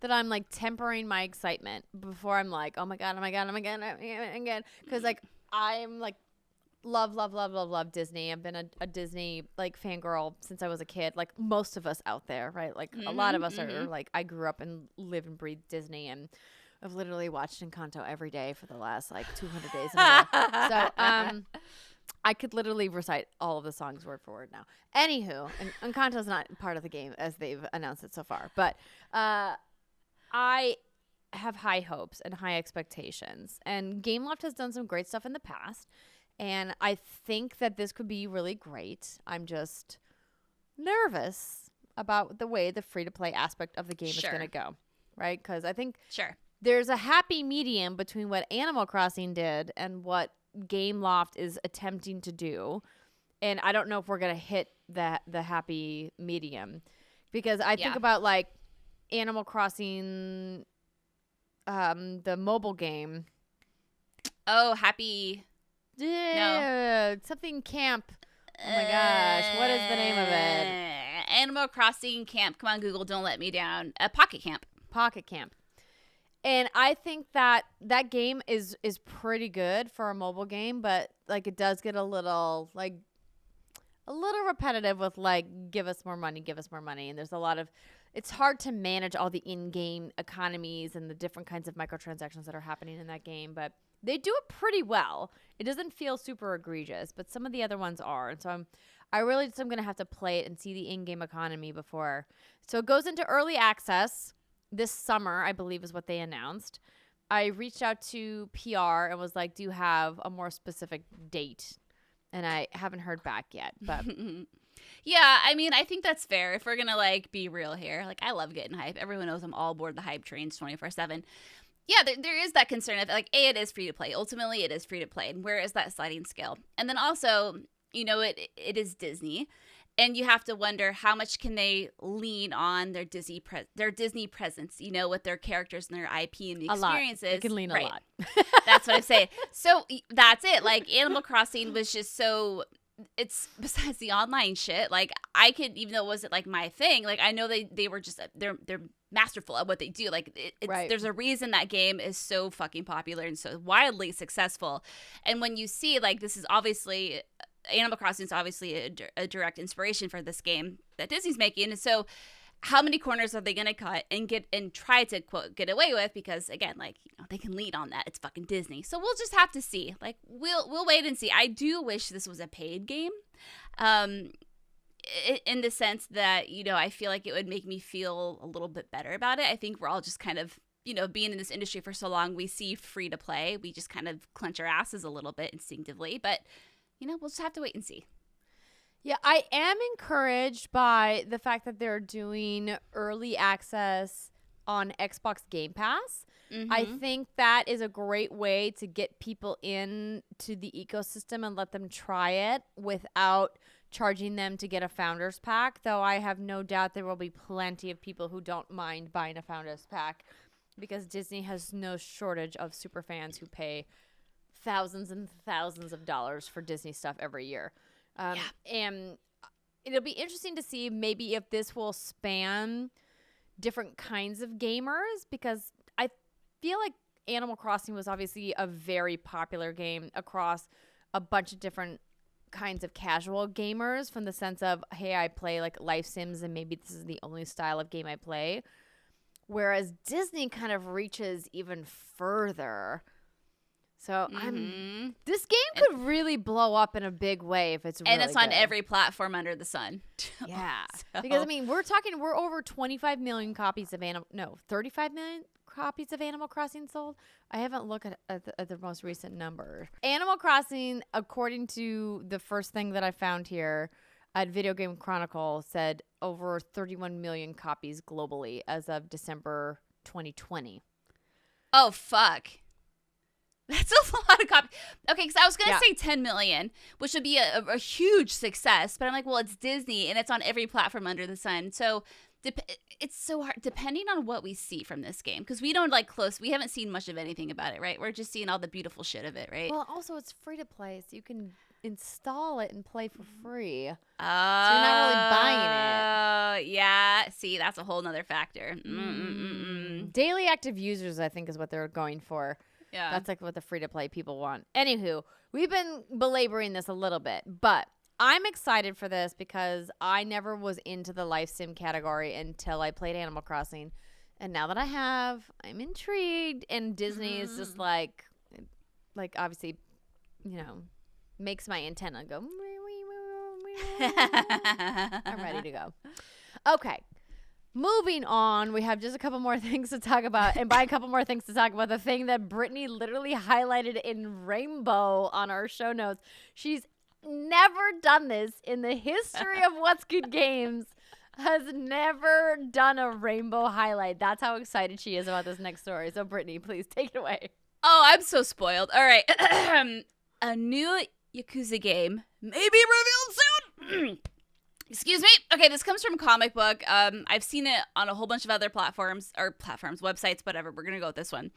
that I'm like tempering my excitement before I'm like, oh my god, because like I'm like love Disney. I've been a Disney like fangirl since I was a kid, like most of us out there, right? Like a lot of us are like, I grew up and live and breathe Disney, and I've literally watched Encanto every day for the last like 200 days in a row. So I could literally recite all of the songs word for word now. Anywho, and Encanto's not part of the game as they've announced it so far, but I have high hopes and high expectations. And Gameloft has done some great stuff in the past, and I think that this could be really great. I'm just nervous about the way the free-to-play aspect of the game is going to go, right? Because I think there's a happy medium between what Animal Crossing did and what Gameloft is attempting to do. And I don't know if we're going to hit the happy medium, because I think about like Animal Crossing, the mobile game. Oh, Happy. Yeah, something camp. Oh my gosh, what is the name of it? Animal Crossing Camp. Come on, Google, don't let me down. Pocket Camp. Pocket Camp. And I think that game is pretty good for a mobile game, but like it does get a little repetitive with like, give us more money, and there's a lot of, it's hard to manage all the in-game economies and the different kinds of microtransactions that are happening in that game, but they do it pretty well. It doesn't feel super egregious, but some of the other ones are. And so I'm going to have to play it and see the in-game economy before. So it goes into early access this summer, I believe is what they announced. I reached out to PR and was like, do you have a more specific date? And I haven't heard back yet, but yeah, I mean, I think that's fair. If we're going to like be real here, like I love getting hype. Everyone knows I'm all aboard the hype trains 24/7. Yeah, there is that concern of like, it is free to play. Ultimately, it is free to play. And where is that sliding scale? And then also, you know, it is Disney. And you have to wonder how much can they lean on their Disney presence, you know, with their characters and their IP and the experiences. They can lean a lot. That's what I'm saying. So that's it. Like Animal Crossing was just so, it's besides the online shit. Like I could, even though it wasn't like my thing, like I know they were just, they're masterful at what they do. Like there's a reason that game is so fucking popular and so wildly successful. And when you see like this is obviously Animal Crossing is obviously a direct inspiration for this game that Disney's making, and so how many corners are they going to cut and try to quote get away with? Because again, like, you know, they can lead on that. It's fucking Disney. So we'll just have to see. Like we'll wait and see. I do wish this was a paid game. In the sense that, you know, I feel like it would make me feel a little bit better about it. I think we're all just kind of, you know, being in this industry for so long, we see free to play. We just kind of clench our asses a little bit instinctively, but you know, we'll just have to wait and see. Yeah, I am encouraged by the fact that they're doing early access on Xbox Game Pass. Mm-hmm. I think that is a great way to get people into the ecosystem and let them try it without charging them to get a Founders Pack, though I have no doubt there will be plenty of people who don't mind buying a Founders Pack because Disney has no shortage of super fans who pay thousands and thousands of dollars for Disney stuff every year. And it'll be interesting to see maybe if this will span different kinds of gamers, because I feel like Animal Crossing was obviously a very popular game across a bunch of different kinds of casual gamers, from the sense of, hey, I play like life sims and maybe this is the only style of game I play. Whereas Disney kind of reaches even further. So this game could really blow up in a big way if it's really and it's on good. Every platform under the sun. Yeah, so. Because I mean we're over 25 million copies of 35 million copies of Animal Crossing sold. I haven't looked at the most recent number. Animal Crossing, according to the first thing that I found here at Video Game Chronicle, said over 31 million copies globally as of December 2020. Oh fuck. That's a lot of copies. Okay, because I was going to say 10 million, which would be a huge success. But I'm like, well, it's Disney, and it's on every platform under the sun. So it's so hard, depending on what we see from this game. Because we haven't seen much of anything about it, right? We're just seeing all the beautiful shit of it, right? Well, also, it's free to play, so you can install it and play for free. So you're not really buying it. Yeah. See, that's a whole nother factor. Daily active users, I think, is what they're going for. Yeah. That's like what the free-to-play people want. Anywho, we've been belaboring this a little bit, but I'm excited for this because I never was into the life sim category until I played Animal Crossing. And now that I have, I'm intrigued. And Disney is just like obviously, you know, makes my antenna go. I'm ready to go. Okay. Moving on, we have just a couple more things to talk about. And by a couple more things to talk about, the thing that Brittany literally highlighted in rainbow on our show notes. She's never done this in the history of What's Good Games. Has never done a rainbow highlight. That's how excited she is about this next story. So, Brittany, please take it away. Oh, I'm so spoiled. All right. A new Yakuza game may be revealed soon. Excuse me. Okay, this comes from Comic Book. I've seen it on a whole bunch of other platforms, websites, whatever. We're going to go with this one.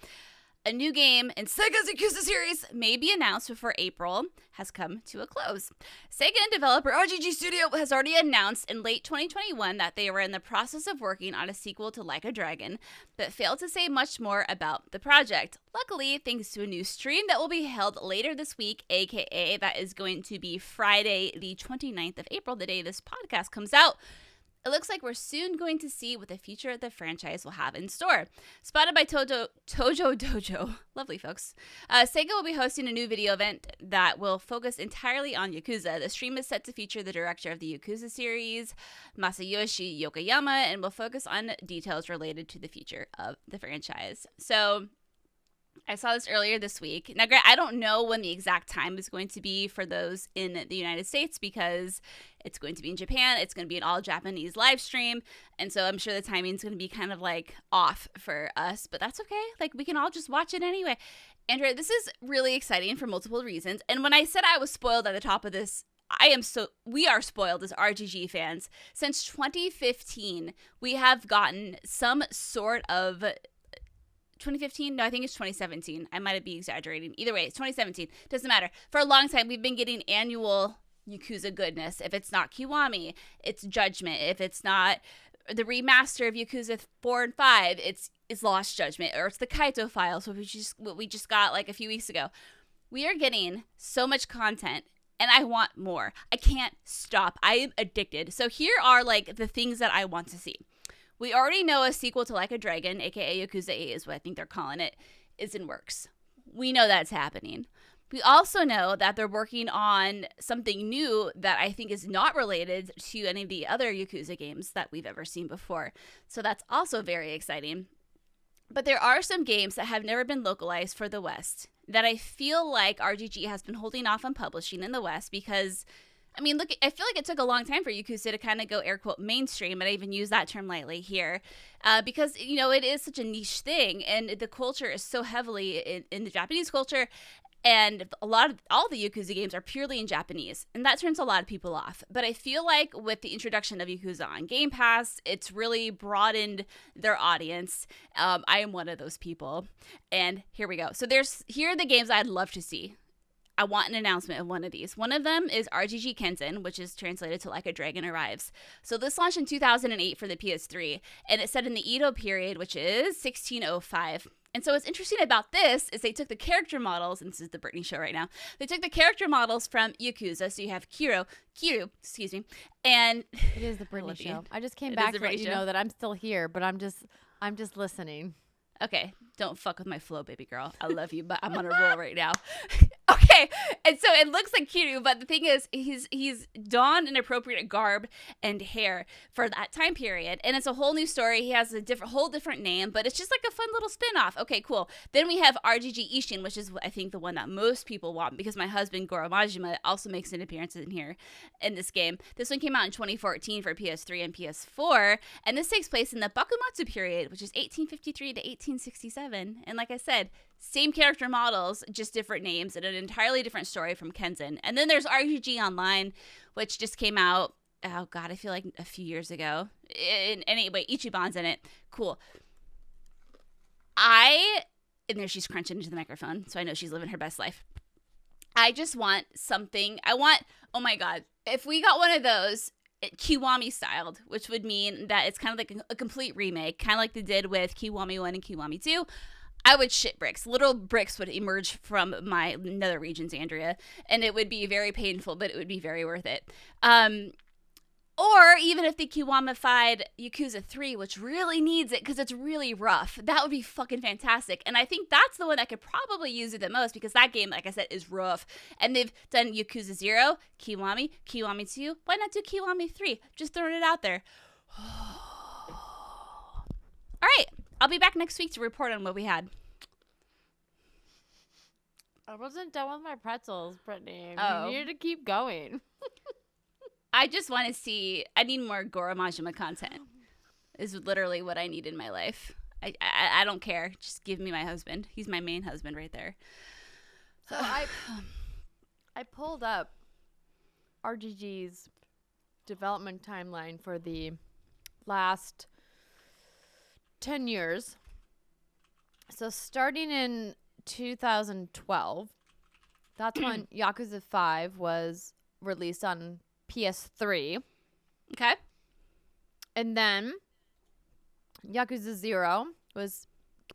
A new game in Sega's Yakuza series may be announced before April has come to a close. Sega and developer RGG Studio has already announced in late 2021 that they were in the process of working on a sequel to Like a Dragon, but failed to say much more about the project. Luckily, thanks to a new stream that will be held later this week, aka that is going to be Friday, the 29th of April, the day this podcast comes out, it looks like we're soon going to see what the future of the franchise will have in store. Spotted by Tojo Dojo, lovely folks, Sega will be hosting a new video event that will focus entirely on Yakuza. The stream is set to feature the director of the Yakuza series, Masayoshi Yokoyama, and will focus on details related to the future of the franchise. So I saw this earlier this week. Now, I don't know when the exact time is going to be for those in the United States because it's going to be in Japan. It's going to be an all Japanese live stream. And so I'm sure the timing is going to be kind of like off for us, but that's okay. Like, we can all just watch it anyway. Andrea, this is really exciting for multiple reasons. And when I said I was spoiled at the top of this, we are spoiled as RGG fans. Since 2015, we have gotten some sort of 2015? No, I think it's 2017. I might be exaggerating. Either way, it's 2017. Doesn't matter. For a long time, we've been getting annual Yakuza goodness. If it's not Kiwami, it's Judgment. If it's not the remaster of Yakuza 4 and 5, it's Lost Judgment, or it's the Kaito Files, what we just got like a few weeks ago. We are getting so much content, and I want more. I can't stop. I am addicted. So here are like the things that I want to see. We already know a sequel to Like a Dragon, aka Yakuza 8 is what I think they're calling it, is in works. We know that's happening. We also know that they're working on something new that I think is not related to any of the other Yakuza games that we've ever seen before. So that's also very exciting. But there are some games that have never been localized for the West that I feel like RGG has been holding off on publishing in the West because, I mean, look, I feel like it took a long time for Yakuza to kind of go air quote mainstream, and I even use that term lightly here, because, you know, it is such a niche thing, and the culture is so heavily in the Japanese culture, and all the Yakuza games are purely in Japanese, and that turns a lot of people off. But I feel like with the introduction of Yakuza on Game Pass, it's really broadened their audience. I am one of those people, and here we go. So here are the games I'd love to see. I want an announcement of one of these. One of them is RGG Kensen, which is translated to Like a Dragon Arrives. So this launched in 2008 for the PS3, and it's set in the Edo period, which is 1605. And so what's interesting about this is they took the character models, and this is the Britney show right now, they took the character models from Yakuza, so you have Kiryu, excuse me, and... It is the Britney show. I just came back to let you know that I'm still here, but I'm just listening. Okay, don't fuck with my flow, baby girl. I love you, but I'm on a roll right now. Okay, and so it looks like Kiryu, but the thing is, he's donned an appropriate garb and hair for that time period, and it's a whole new story. He has a whole different name, but it's just like a fun little spin-off. Okay, cool. Then we have RGG Ishin, which is I think the one that most people want, because my husband Goro Majima also makes an appearance in here in this game. This one came out in 2014 for PS3 and PS4, and this takes place in the Bakumatsu period, which is 1853 to 1867, and like I said, same character models, just different names, and an entirely different story from Kensen. And then there's RGG Online, which just came out, oh god, I feel like a few years ago. Anyway, Ichiban's in it. Cool. And there she's crunching into the microphone, so I know she's living her best life. I just want something. Oh my god, if we got one of those, Kiwami styled, which would mean that it's kind of like a complete remake, kind of like they did with Kiwami 1 and Kiwami 2. I would shit bricks. Literal bricks would emerge from my nether regions, Andrea, and it would be very painful, but it would be very worth it. Or even if they Kiwamified Yakuza 3, which really needs it because it's really rough, that would be fucking fantastic. And I think that's the one that could probably use it the most because that game, like I said, is rough. And they've done Yakuza 0, Kiwami, Kiwami 2. Why not do Kiwami 3? Just throwing it out there. All right. I'll be back next week to report on what we had. I wasn't done with my pretzels, Brittany. Oh. You needed to keep going. I just want to see. I need more Goro Majima content. Is literally what I need in my life. I don't care. Just give me my husband. He's my main husband right there. So I pulled up RGG's development timeline for the last 10 years. So starting in 2012, that's when Yakuza 5 was released on PS3. Okay. And then Yakuza 0 was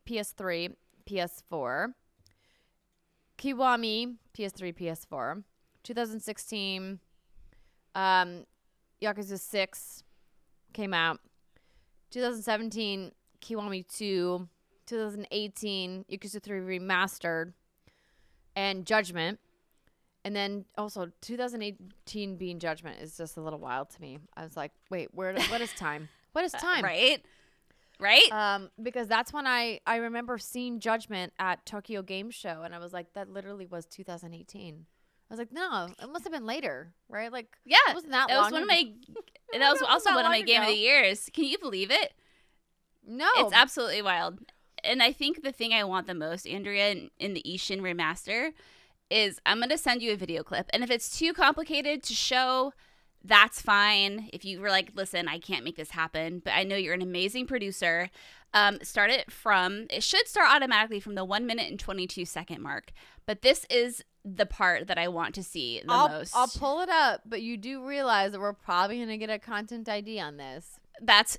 PS3, PS4. Kiwami, PS3, PS4. 2016, Yakuza 6 came out. 2017, Kiwami 2, 2018, Yakuza 3 Remastered, and Judgment. And then also 2018 being Judgment is just a little wild to me. I was like, wait, what is time? What is time? Right? Because that's when I remember seeing Judgment at Tokyo Game Show, and I was like, that literally was 2018. I was like, no, it must have been later, right? Like, yeah, it wasn't that long. long. That was also one of my Game of the Years. Can you believe it? No. It's absolutely wild. And I think the thing I want the most, Andrea, in the Ishin remaster is I'm going to send you a video clip. And if it's too complicated to show, that's fine. If you were like, listen, I can't make this happen, but I know you're an amazing producer. It should start automatically from the 1 minute and 22 second mark. But this is the part that I want to see the most. I'll pull it up, but you do realize that we're probably going to get a content ID on this.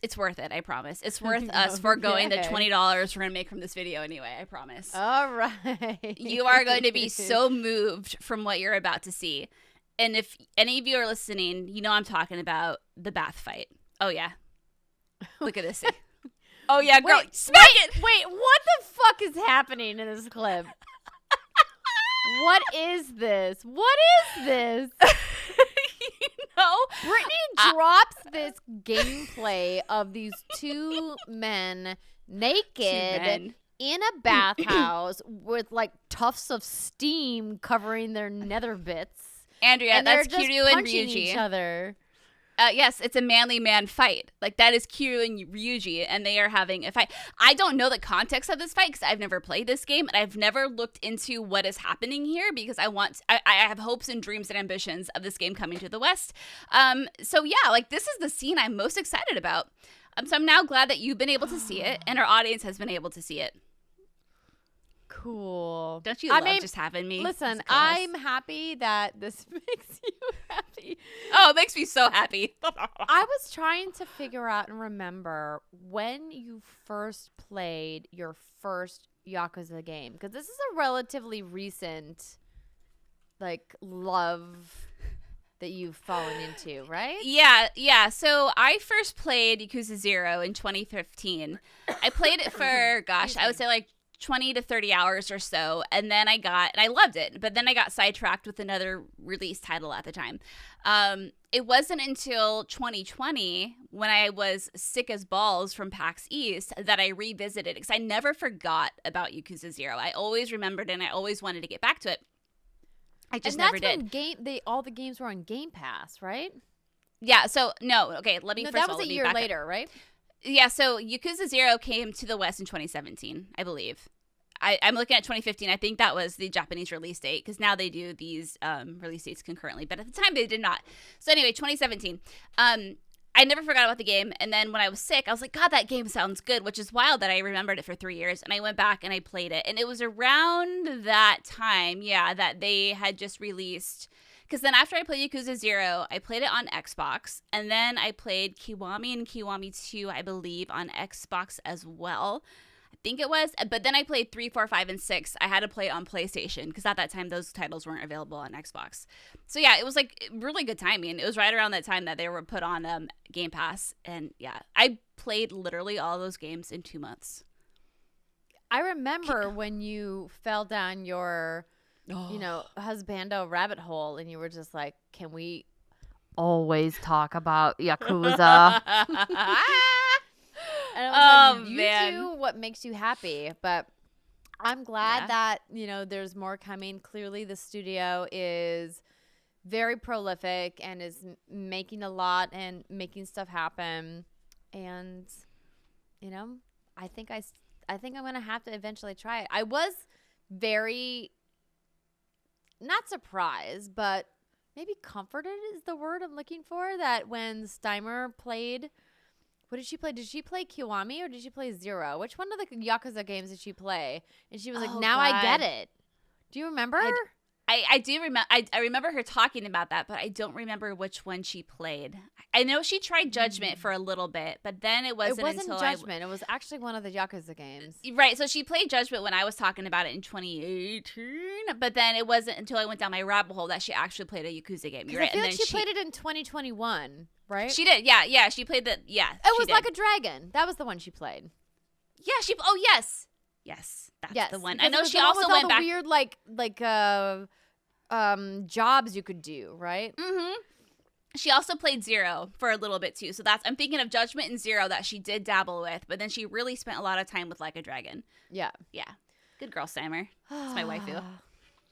It's worth it, I promise. It's worth us foregoing the $20 we're going to make from this video anyway, I promise. All right. You are going to be so moved from what you're about to see. And if any of you are listening, you know I'm talking about the bath fight. Oh, yeah. Look at this thing. Oh, yeah, girl. Smack it! Wait, what the fuck is happening in this clip? What is this? What is this? Brittany drops this gameplay of these two men naked in a bathhouse with like tufts of steam covering their nether bits. Andrea, and that's they're just Kiryu and punching Ryuji. each other. Yes, it's a manly man fight. Like, that is Kiryu and Ryuji, and they are having a fight. I don't know the context of this fight because I've never played this game, and I've never looked into what is happening here because I have hopes and dreams and ambitions of this game coming to the West. So yeah, like, this is the scene I'm most excited about. So I'm now glad that you've been able to see it, and our audience has been able to see it. Cool. Don't you love just having me? Listen, I'm happy that this makes you happy. Oh, it makes me so happy. I was trying to figure out and remember when you first played your first Yakuza game, because this is a relatively recent, like, love that you've fallen into, right? Yeah. So I first played Yakuza 0 in 2015. I played it for, gosh, I would say like 20 to 30 hours or so, and then I loved it, but then I got sidetracked with another release title at the time. It wasn't until 2020 when I was sick as balls from PAX East that I revisited, because I never forgot about Yakuza 0. I always remembered and I always wanted to get back to it. I just never did. And that's when all the games were on Game Pass, right? Yeah, so no, okay, let me first that of all, was a year later, right? Yeah, so Yakuza 0 came to the West in 2017, I believe. I'm looking at 2015. I think that was the Japanese release date, because now they do these release dates concurrently. But at the time, they did not. So anyway, 2017. I never forgot about the game. And then when I was sick, I was like, God, that game sounds good, which is wild that I remembered it for 3 years. And I went back and I played it. And it was around that time, that they had just released... Because then after I played Yakuza 0, I played it on Xbox. And then I played Kiwami and Kiwami 2, I believe, on Xbox as well. I think it was. But then I played 3, 4, 5, and 6. I had to play it on PlayStation because at that time, those titles weren't available on Xbox. So yeah, it was like really good timing. It was right around that time that they were put on Game Pass. And yeah, I played literally all those games in 2 months. I remember when you fell down your... husbando rabbit hole, and you were just like, can we always talk about Yakuza? And I was like, you do what makes you happy. But I'm glad that, there's more coming. Clearly the studio is very prolific and is making a lot and making stuff happen. And, I think I'm going to have to eventually try it. I was very... not surprised, but maybe comforted is the word I'm looking for, that when Steimer played, what did she play? Did she play Kiwami or did she play 0? Which one of the Yakuza games did she play? And she was like, now God. I get it. Do you remember? I do remember. I remember her talking about that, but I don't remember which one she played. I know she tried Judgment for a little bit, but then it wasn't until Judgment. It was actually one of the Yakuza games. Right. So she played Judgment when I was talking about it in 2018, but then it wasn't until I went down my rabbit hole that she actually played a Yakuza game. You're right. I feel like she played it in 2021, right? She did. Yeah. She played the. Yeah. It was Like a Dragon. That was the one she played. Yeah. Oh yes. Yes. That's the one. I know she also went back. Weird jobs you could do, right? Mm-hmm. She also played 0 for a little bit too. So I'm thinking of Judgment and 0 that she did dabble with, but then she really spent a lot of time with Like a Dragon. Yeah. Yeah. Good girl, Steimer. That's my waifu.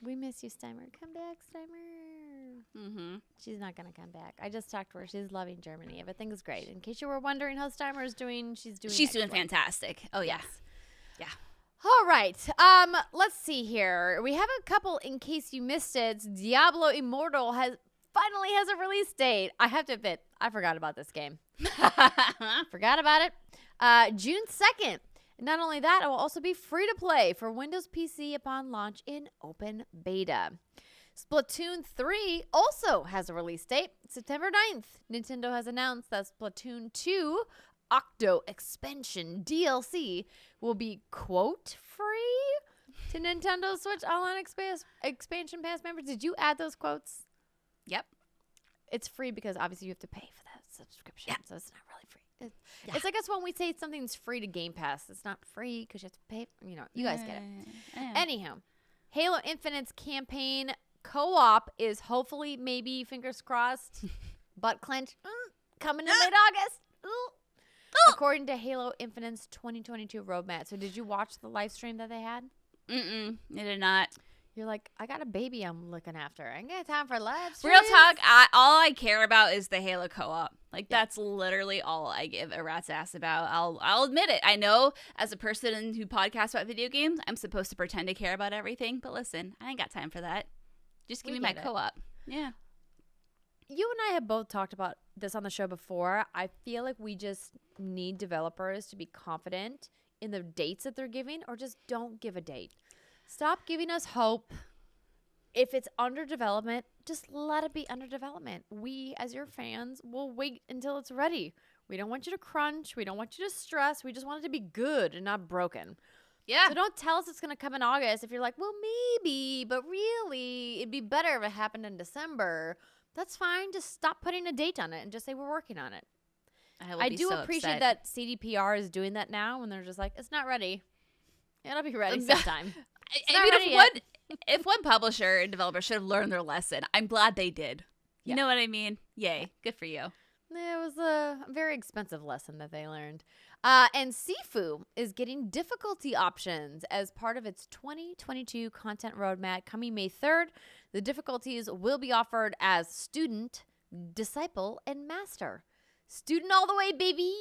We miss you, Steimer. Come back, Steimer. Mm-hmm. She's not going to come back. I just talked to her. She's loving Germany. Everything is great. In case you were wondering how Steimer is doing, she's doing fantastic. Oh, yeah. Yes. Yeah. All right. Let's see here. We have a couple, in case you missed it. Diablo Immortal finally has a release date. I have to admit, I forgot about this game. Forgot about it. June 2nd. Not only that, it will also be free to play for Windows PC upon launch in open beta. Splatoon 3 also has a release date, September 9th. Nintendo has announced that Splatoon 2 Octo Expansion DLC will be, quote, free to Nintendo Switch Online Expansion Pass members. Did you add those quotes? Yep. It's free because obviously you have to pay for that subscription, so it's not really free. It's like us when we say something's free to Game Pass. It's not free because you have to pay. You know, you guys get it. Anyhow, Halo Infinite's campaign co-op is hopefully, maybe, fingers crossed, butt clench, coming in late August. According to Halo Infinite's 2022 roadmap. So did you watch the live stream that they had? I did not. You're like, I got a baby I'm looking after. I ain't got time for live streams. Real talk, all I care about is the Halo co-op. Like, that's literally all I give a rat's ass about. I'll admit it. I know as a person who podcasts about video games, I'm supposed to pretend to care about everything. But listen, I ain't got time for that. Just give me my co-op. Yeah. You and I have both talked about this on the show before. I feel like we just need developers to be confident in the dates that they're giving, or just don't give a date. Stop giving us hope. If it's under development, just let it be under development. We, as your fans, will wait until it's ready. We don't want you to crunch. We don't want you to stress. We just want it to be good and not broken. Yeah. So don't tell us it's going to come in August if you're like, well, maybe, but really, it'd be better if it happened in December. That's fine. Just stop putting a date on it and just say we're working on it. I do appreciate that CDPR is doing that now when they're just like, it's not ready. It'll be ready sometime. If one publisher and developer should have learned their lesson, I'm glad they did. You know what I mean? Yay. Good for you. It was a very expensive lesson that they learned. And Sifu is getting difficulty options as part of its 2022 content roadmap coming May 3rd. The difficulties will be offered as student, disciple, and master. Student all the way, baby.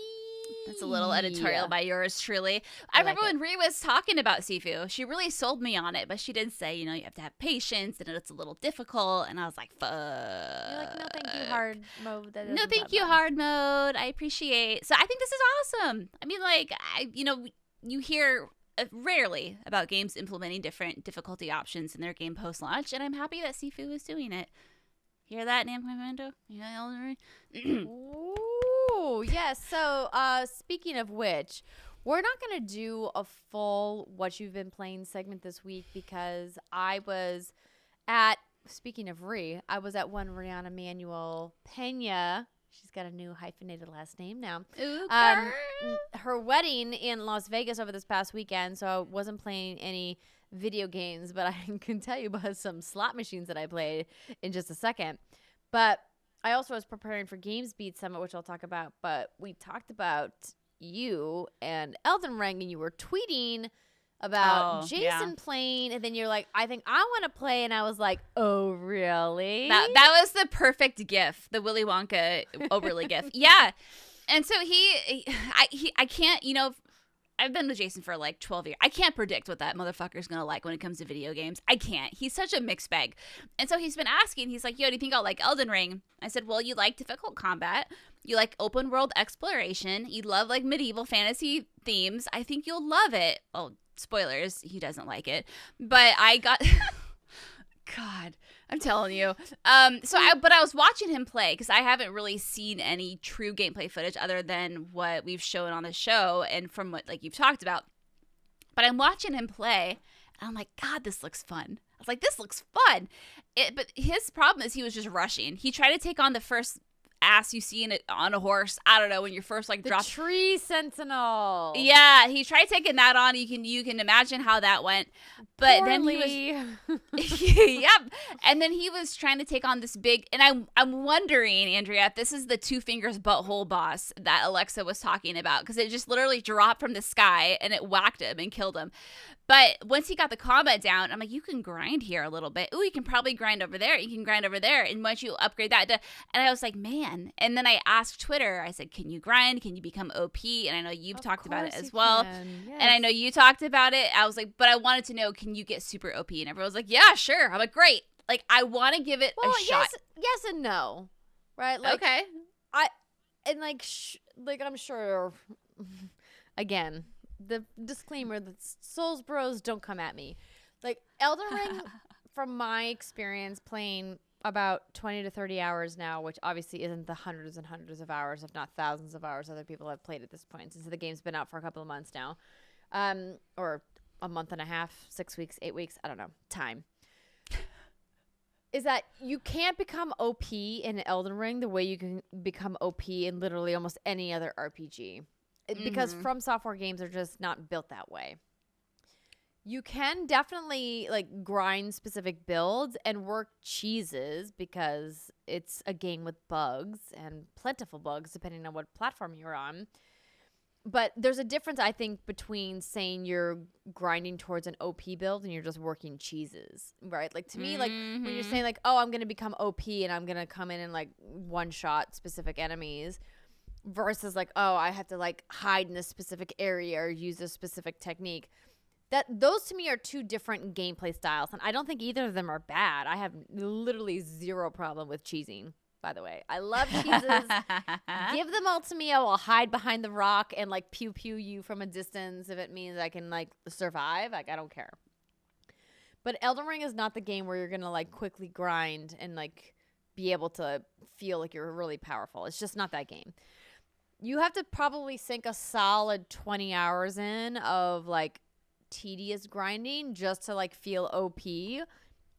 That's a little editorial by yours truly. I remember when Rhea was talking about Sifu, she really sold me on it, but she did say, you know, you have to have patience and it's a little difficult. And I was like, fuck. You're like, no, thank you, hard mode. No, thank you, hard mode. I appreciate. So I think this is awesome. I mean, like, you hear rarely about games implementing different difficulty options in their game post-launch, and I'm happy that Sifu is doing it. Hear that, Namco? Yeah, Ooh, yes. So, speaking of which, we're not going to do a full What You've Been Playing segment this week because I was at, speaking of I was at one Rihanna Manuel Pena. She's got a new hyphenated last name now. Ooh, her wedding in Las Vegas over this past weekend, so I wasn't playing any video games, but I can tell you about some slot machines that I played in just a second. But I also was preparing for Games Beat Summit, which I'll talk about, but we talked about you and Elden Ring, and you were tweeting about Jason playing, and then you're like, I think I want to play, and I was like, oh, really? That was the perfect gif, the Willy Wonka overly gif. Yeah. And so I can't, you know, I've been with Jason for like 12 years. I can't predict what that motherfucker's going to like when it comes to video games. I can't. He's such a mixed bag. And so he's been asking, he's like, yo, do you think I'll like Elden Ring? I said, well, you like difficult combat. You like open world exploration. You love like medieval fantasy themes. I think you'll love it. Oh, spoilers. He doesn't like it. But I got... God, I'm telling you. But I was watching him play because I haven't really seen any true gameplay footage other than what we've shown on the show and from what like you've talked about. But I'm watching him play, and I'm like, God, this looks fun. I was like, this looks fun. But his problem is he was just rushing. He tried to take on the first ass you see on a horse. I don't know, when you're first like drop tree sentinel. Yeah, he tried taking that on. You can imagine how that went. But then he was yep. And then he was trying to take on this big, and I'm wondering, Andrea, if this is the two fingers butthole boss that Alexa was talking about, because it just literally dropped from the sky and it whacked him and killed him. But once he got the combat down, I'm like, you can grind here a little bit. Ooh, you can probably grind over there. You can grind over there. And once you upgrade that, and I was like, man. And then I asked Twitter, I said, can you grind? Can you become OP? And I know you've talked about it as well. Yes. And I know you talked about it. I was like, but I wanted to know, can you get super OP? And everyone was like, yeah, sure. I'm like, great. Like, I want to give it a shot. Yes and no. Right? Like, okay. I'm sure, again, the disclaimer that Souls Bros don't come at me. Like, Elden Ring, from my experience playing about 20 to 30 hours now, which obviously isn't the hundreds and hundreds of hours, if not thousands of hours other people have played at this point, since the game's been out for a couple of months now, or a month and a half, 6 weeks, 8 weeks, I don't know, time, is that you can't become OP in Elden Ring the way you can become OP in literally almost any other RPG. Because From Software games are just not built that way. You can definitely like grind specific builds and work cheeses because it's a game with bugs and plentiful bugs depending on what platform you're on. But there's a difference, I think, between saying you're grinding towards an OP build and you're just working cheeses, right? Like, to me, like, when you're saying, like, oh, I'm going to become OP and I'm going to come in and, like, one-shot specific enemies versus, like, oh, I have to, like, hide in this specific area or use a specific technique. Those, to me, are two different gameplay styles, and I don't think either of them are bad. I have literally zero problem with cheesing. By the way, I love cheeses. Give them all to me. I will hide behind the rock and like pew pew you from a distance if it means I can like survive. Like, I don't care. But Elden Ring is not the game where you're gonna like quickly grind and like be able to feel like you're really powerful. It's just not that game. You have to probably sink a solid 20 hours in of like tedious grinding just to like feel OP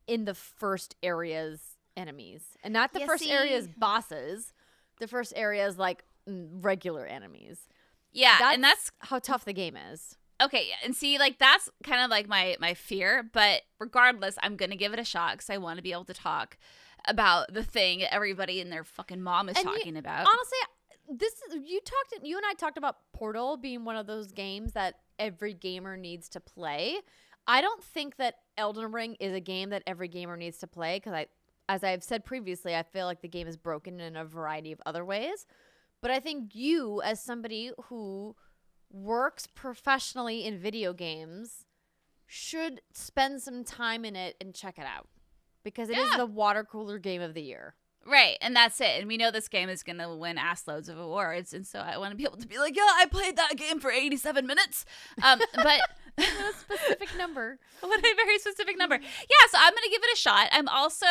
in the first areas enemies, and not the first areas bosses. The first areas like regular enemies. Yeah, that's how tough the game is. Okay, and see, like, that's kind of like my fear, but regardless, I'm gonna give it a shot because I want to be able to talk about the thing everybody and their fucking mom is talking about. Honestly, you and I talked about Portal being one of those games that every gamer needs to play. I don't think that Elden Ring is a game that every gamer needs to play because as I've said previously, I feel like the game is broken in a variety of other ways. But I think you, as somebody who works professionally in video games, should spend some time in it and check it out. Because it is the water cooler game of the year. Right, and that's it. And we know this game is going to win ass loads of awards. And so I want to be able to be like, yeah, I played that game for 87 minutes. But... a specific number. What a very specific number. Yeah, so I'm going to give it a shot. I'm also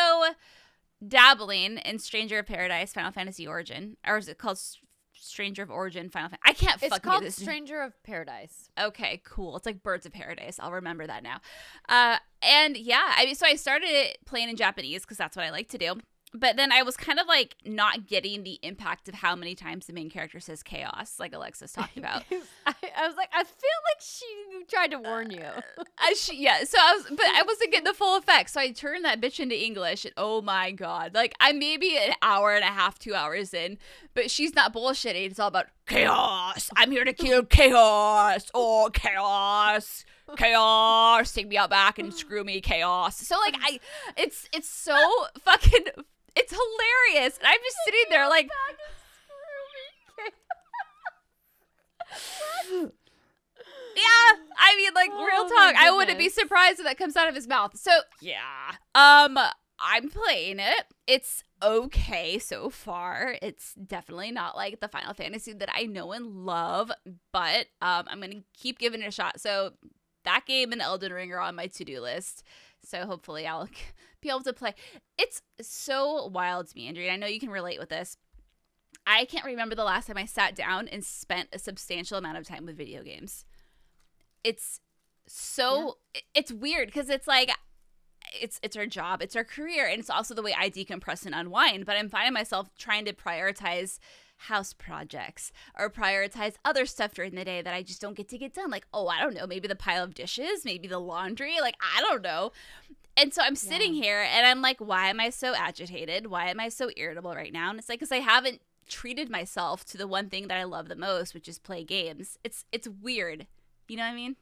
dabbling in Stranger of Paradise Final Fantasy Origin. Or is it called Stranger of Origin Final Fantasy? I can't fucking get this. It's called Stranger of Paradise. Okay, cool. It's like Birds of Paradise. I'll remember that now. And yeah, I mean, so I started it playing in Japanese because that's what I like to do. But then I was kind of like not getting the impact of how many times the main character says chaos, like Alexis talked about. I was like, I feel like she tried to warn you. But I wasn't getting the full effect. So I turned that bitch into English, and oh my God, like I'm maybe an hour and a half, 2 hours in, but she's not bullshitting. It's all about chaos. I'm here to kill chaos. Oh, chaos. Chaos. Take me out back and screw me, chaos. So like it's so fucking. It's hilarious. And I'm just sitting there like... Yeah, I mean, like, real talk. I wouldn't be surprised if that comes out of his mouth. So, yeah. I'm playing it. It's okay so far. It's definitely not like the Final Fantasy that I know and love, but I'm going to keep giving it a shot. So, that game and Elden Ring are on my to-do list. So hopefully I'll be able to play. It's so wild to me, Andrea. I know you can relate with this. I can't remember the last time I sat down and spent a substantial amount of time with video games. It's so, it's weird because it's like, it's our job, it's our career, and it's also the way I decompress and unwind. But I'm finding myself trying to prioritize house projects or prioritize other stuff during the day that I just don't get to get done. Like, oh, I don't know, maybe the pile of dishes, maybe the laundry, like, I don't know. And so I'm sitting here and I'm like, why am I so agitated? Why am I so irritable right now? And it's like, because I haven't treated myself to the one thing that I love the most, which is play games. It's weird. You know what I mean?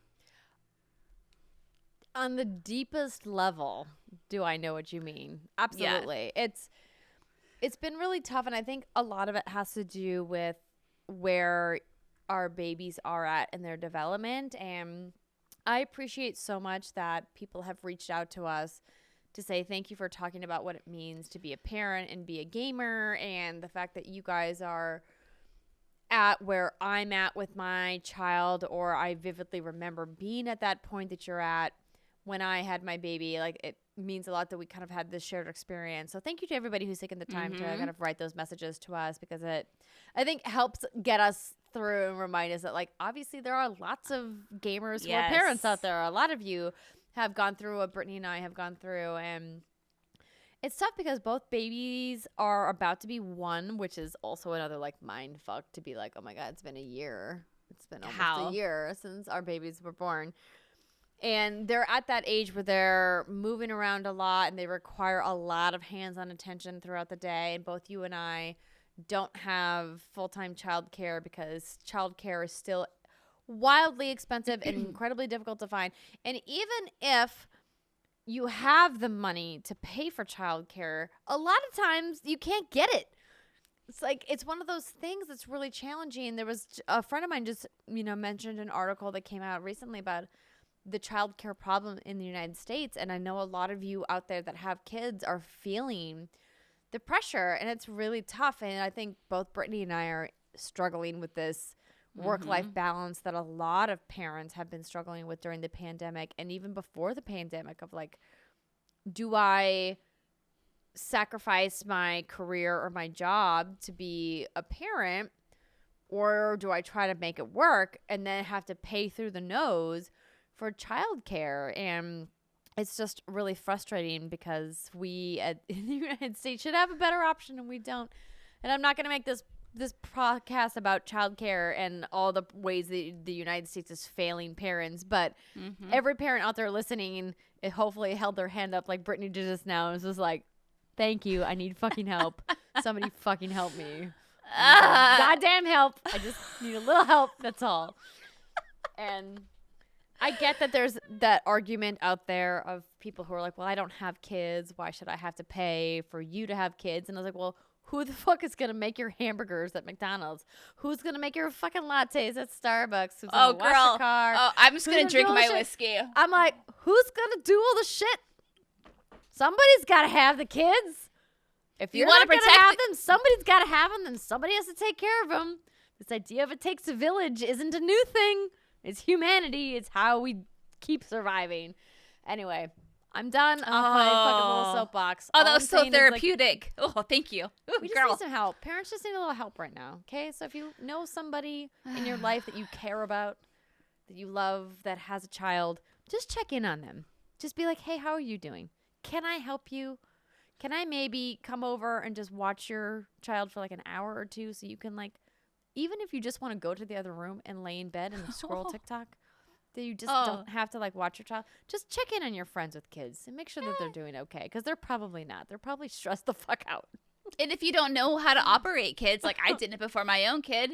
On the deepest level, do I know what you mean? Absolutely. Yeah. It's been really tough, and I think a lot of it has to do with where our babies are at in their development. And I appreciate so much that people have reached out to us to say thank you for talking about what it means to be a parent and be a gamer, and the fact that you guys are at where I'm at with my child, or I vividly remember being at that point that you're at when I had my baby. Like, it means a lot that we kind of had this shared experience. So thank you to everybody who's taken the time to kind of write those messages to us, because it, I think, helps get us through and remind us that, like, obviously there are lots of gamers who are parents out there. A lot of you have gone through what Brittany and I have gone through, and it's tough because both babies are about to be 1, which is also another, like, mind fuck to be like, oh my God, it's been a year. It's been almost a year since our babies were born. And they're at that age where they're moving around a lot and they require a lot of hands-on attention throughout the day. And both you and I don't have full-time childcare because childcare is still wildly expensive and incredibly difficult to find. And even if you have the money to pay for childcare, a lot of times you can't get it. It's like, it's one of those things that's really challenging. There was a friend of mine just, mentioned an article that came out recently about the childcare problem in the United States. And I know a lot of you out there that have kids are feeling the pressure, and it's really tough. And I think both Brittany and I are struggling with this work-life balance that a lot of parents have been struggling with during the pandemic and even before the pandemic, of like, do I sacrifice my career or my job to be a parent, or do I try to make it work and then have to pay through the nose for childcare? And it's just really frustrating because we in the United States should have a better option, and we don't. And I'm not going to make this podcast about childcare and all the ways that the United States is failing parents, but every parent out there listening, it hopefully held their hand up like Brittany did just now, and was just like, thank you, I need fucking help. Somebody fucking help me. Goddamn help. I just need a little help, that's all. And I get that there's that argument out there of people who are like, well, I don't have kids. Why should I have to pay for you to have kids? And I was like, well, who the fuck is going to make your hamburgers at McDonald's? Who's going to make your fucking lattes at Starbucks? Who's going to wash your car? Oh, I'm just going to drink my whiskey. I'm like, who's going to do all the shit? Somebody's got to have the kids. If you're not going to have them, somebody's got to have them, and somebody has to take care of them. This idea of it takes a village isn't a new thing. It's humanity. It's how we keep surviving. Anyway, I'm done off my fucking little soapbox. Oh, that was so therapeutic. Like, oh, thank you. Ooh, we just need some help. Parents just need a little help right now, okay? So if you know somebody in your life that you care about, that you love, that has a child, just check in on them. Just be like, hey, how are you doing? Can I help you? Can I maybe come over and just watch your child for like an hour or two so you can, like, even if you just want to go to the other room and lay in bed and scroll TikTok, that you just don't have to, like, watch your child. Just check in on your friends with kids and make sure that they're doing okay, because they're probably not. They're probably stressed the fuck out. And if you don't know how to operate kids, like I didn't before my own kid,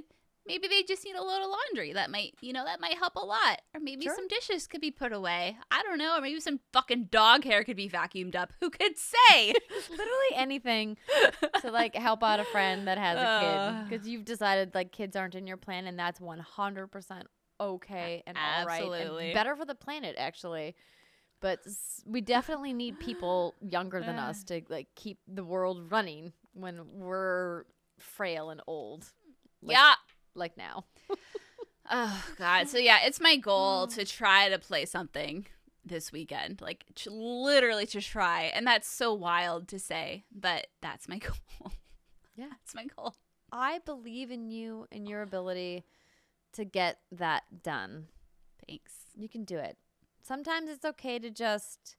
maybe they just need a load of laundry. That might help a lot. Or maybe some dishes could be put away. I don't know. Or maybe some fucking dog hair could be vacuumed up. Who could say? Literally anything to, like, help out a friend that has a kid. Because you've decided, like, kids aren't in your plan, and that's 100% okay and all right. And better for the planet, actually. But we definitely need people younger than us to, like, keep the world running when we're frail and old. Like now. Oh, God. So, yeah, it's my goal to try to play something this weekend. Like, literally to try. And that's so wild to say, but that's my goal. Yeah. That's my goal. I believe in you and your ability to get that done. Thanks. You can do it. Sometimes it's okay to just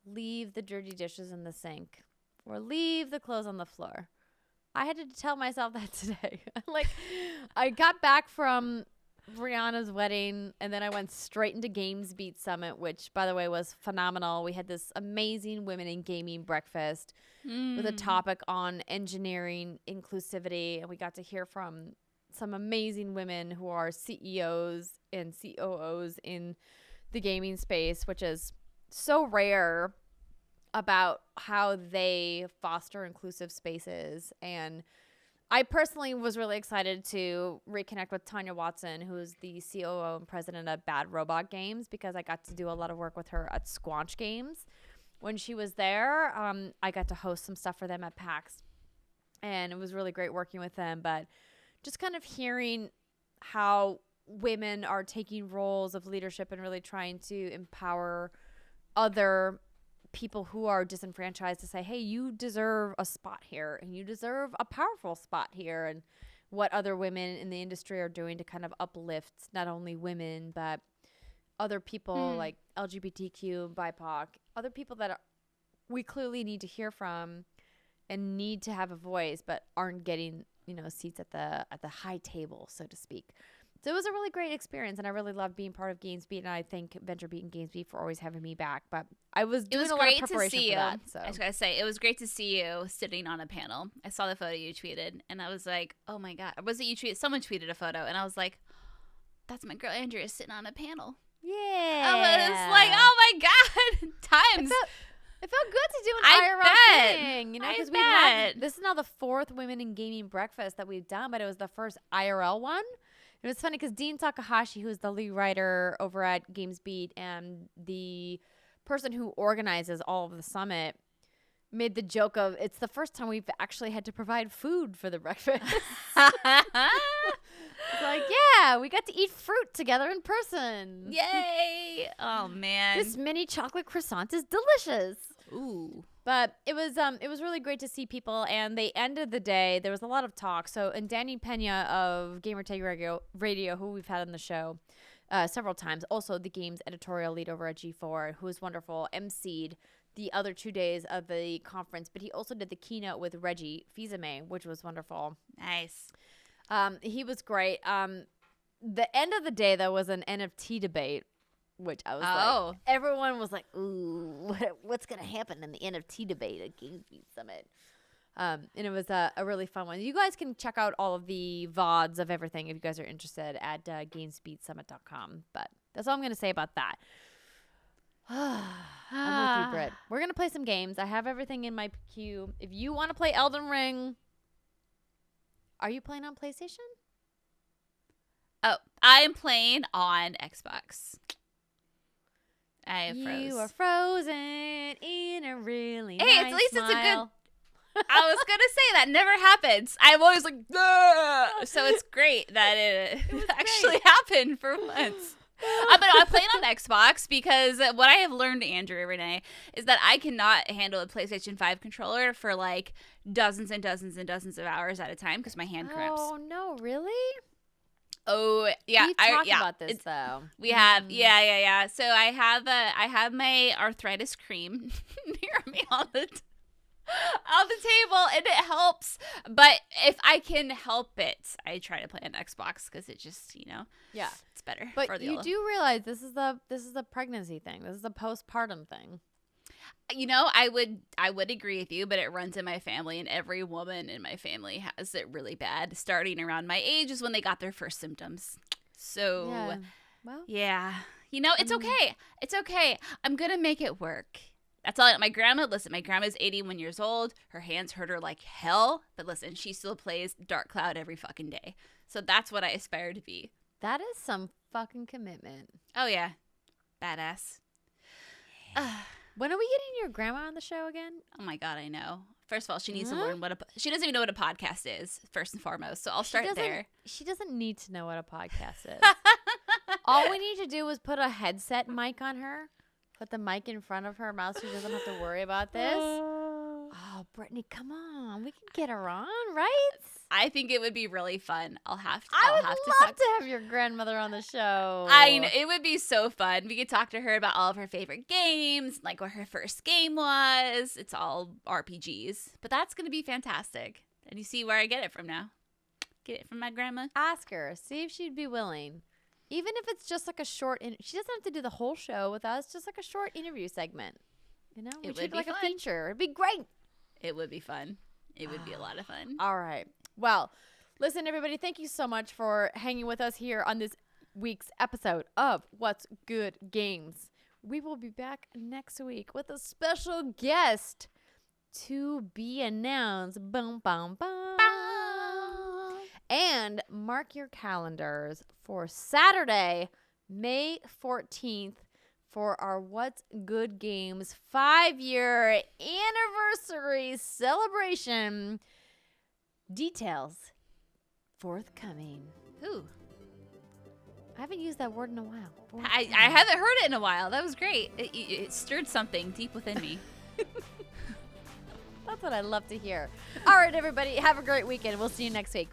leave the dirty dishes in the sink or leave the clothes on the floor. I had to tell myself that today. Like, I got back from Brianna's wedding, and then I went straight into Games Beat Summit, which, by the way, was phenomenal. We had this amazing women in gaming breakfast with a topic on engineering inclusivity, and we got to hear from some amazing women who are CEOs and COOs in the gaming space, which is so rare, about how they foster inclusive spaces. And I personally was really excited to reconnect with Tanya Watson, who's the COO and president of Bad Robot Games, because I got to do a lot of work with her at Squanch Games. When she was there, I got to host some stuff for them at PAX, and it was really great working with them. But just kind of hearing how women are taking roles of leadership and really trying to empower other people who are disenfranchised to say, hey, you deserve a spot here and you deserve a powerful spot here, and what other women in the industry are doing to kind of uplift not only women but other people like LGBTQ, BIPOC, other people that we clearly need to hear from and need to have a voice but aren't getting, seats at the high table, so to speak. So it was a really great experience, and I really loved being part of GamesBeat, and I thank VentureBeat and GamesBeat for always having me back. But I was doing a lot of preparation for that. So. I was going to say, it was great to see you sitting on a panel. I saw the photo you tweeted, and I was like, oh my God. Or was it you tweeted? Someone tweeted a photo, and I was like, that's my girl Andrea sitting on a panel. Yeah. I was like, oh my God. Times. It felt good to do an IRL thing, because we've had, this is now the 4th Women in Gaming breakfast that we've done, but it was the first IRL one. It was funny because Dean Takahashi, who's the lead writer over at GamesBeat and the person who organizes all of the summit, made the joke of, it's the first time we've actually had to provide food for the breakfast. It's like, yeah, we got to eat fruit together in person. Yay. Oh, man. This mini chocolate croissant is delicious. Ooh. But it was really great to see people, and they ended the day. There was a lot of talk. So, and Danny Pena of Gamertag Radio, who we've had on the show several times, also the games editorial lead over at G4, who was wonderful, emceed the other 2 days of the conference. But he also did the keynote with Reggie Fils-Aimé, which was wonderful. Nice. He was great. The end of the day, there was an NFT debate, which I was like, everyone was like, ooh, what's going to happen in the NFT debate at GamesBeat Summit? And it was a really fun one. You guys can check out all of the VODs of everything if you guys are interested at GamesBeatSummit.com. But that's all I'm going to say about that. I'm with you, Britt. We're going to play some games. I have everything in my queue. If you want to play Elden Ring, are you playing on PlayStation? Oh, I am playing on Xbox. I froze. You are frozen in a really nice at least smile. It's a good. I was gonna say that never happens. I'm always like, ugh! So it's great that it actually happened for once. But I'm playing on Xbox because what I have learned, Andrea Renee, is that I cannot handle a PlayStation 5 controller for like dozens and dozens and dozens of hours at a time because my hand cramps. Oh no, really? Oh yeah, we talked about this though. We have, yeah. So I have my arthritis cream near me on the table, and it helps. But if I can help it, I try to play on Xbox because it just, it's better. But you do realize this is the pregnancy thing. This is the postpartum thing. I would agree with you, but it runs in my family, and every woman in my family has it really bad. Starting around my age is when they got their first symptoms. So, yeah. It's okay. It's okay. I'm going to make it work. That's all. My grandma's 81 years old. Her hands hurt her like hell. But listen, she still plays Dark Cloud every fucking day. So that's what I aspire to be. That is some fucking commitment. Oh, yeah. Badass. When are we getting your grandma on the show again? Oh my God, I know. First of all, she needs to learn she doesn't even know what a podcast is, first and foremost. So I'll start there. She doesn't need to know what a podcast is. All we need to do is put a headset mic on her, put the mic in front of her mouth so she doesn't have to worry about this. Oh, Brittany, come on. We can get her on, right? I think it would be really fun. I would love to have your grandmother on the show. I know, it would be so fun. We could talk to her about all of her favorite games, like what her first game was. It's all RPGs. But that's going to be fantastic. And you see where I get it from now. Get it from my grandma. Ask her. See if she'd be willing. Even if it's just like a short... she doesn't have to do the whole show with us. Just like a short interview segment. We should do like a feature. It'd be great. It would be fun. It would be a lot of fun. All right. Well, listen, everybody, thank you so much for hanging with us here on this week's episode of What's Good Games. We will be back next week with a special guest to be announced. Boom, boom, boom. And mark your calendars for Saturday, May 14th, for our What's Good Games 5-year anniversary celebration. Details forthcoming. Ooh. I haven't used that word in a while. I haven't heard it in a while. That was great. It stirred something deep within me. That's what I love to hear. All right, everybody. Have a great weekend. We'll see you next week.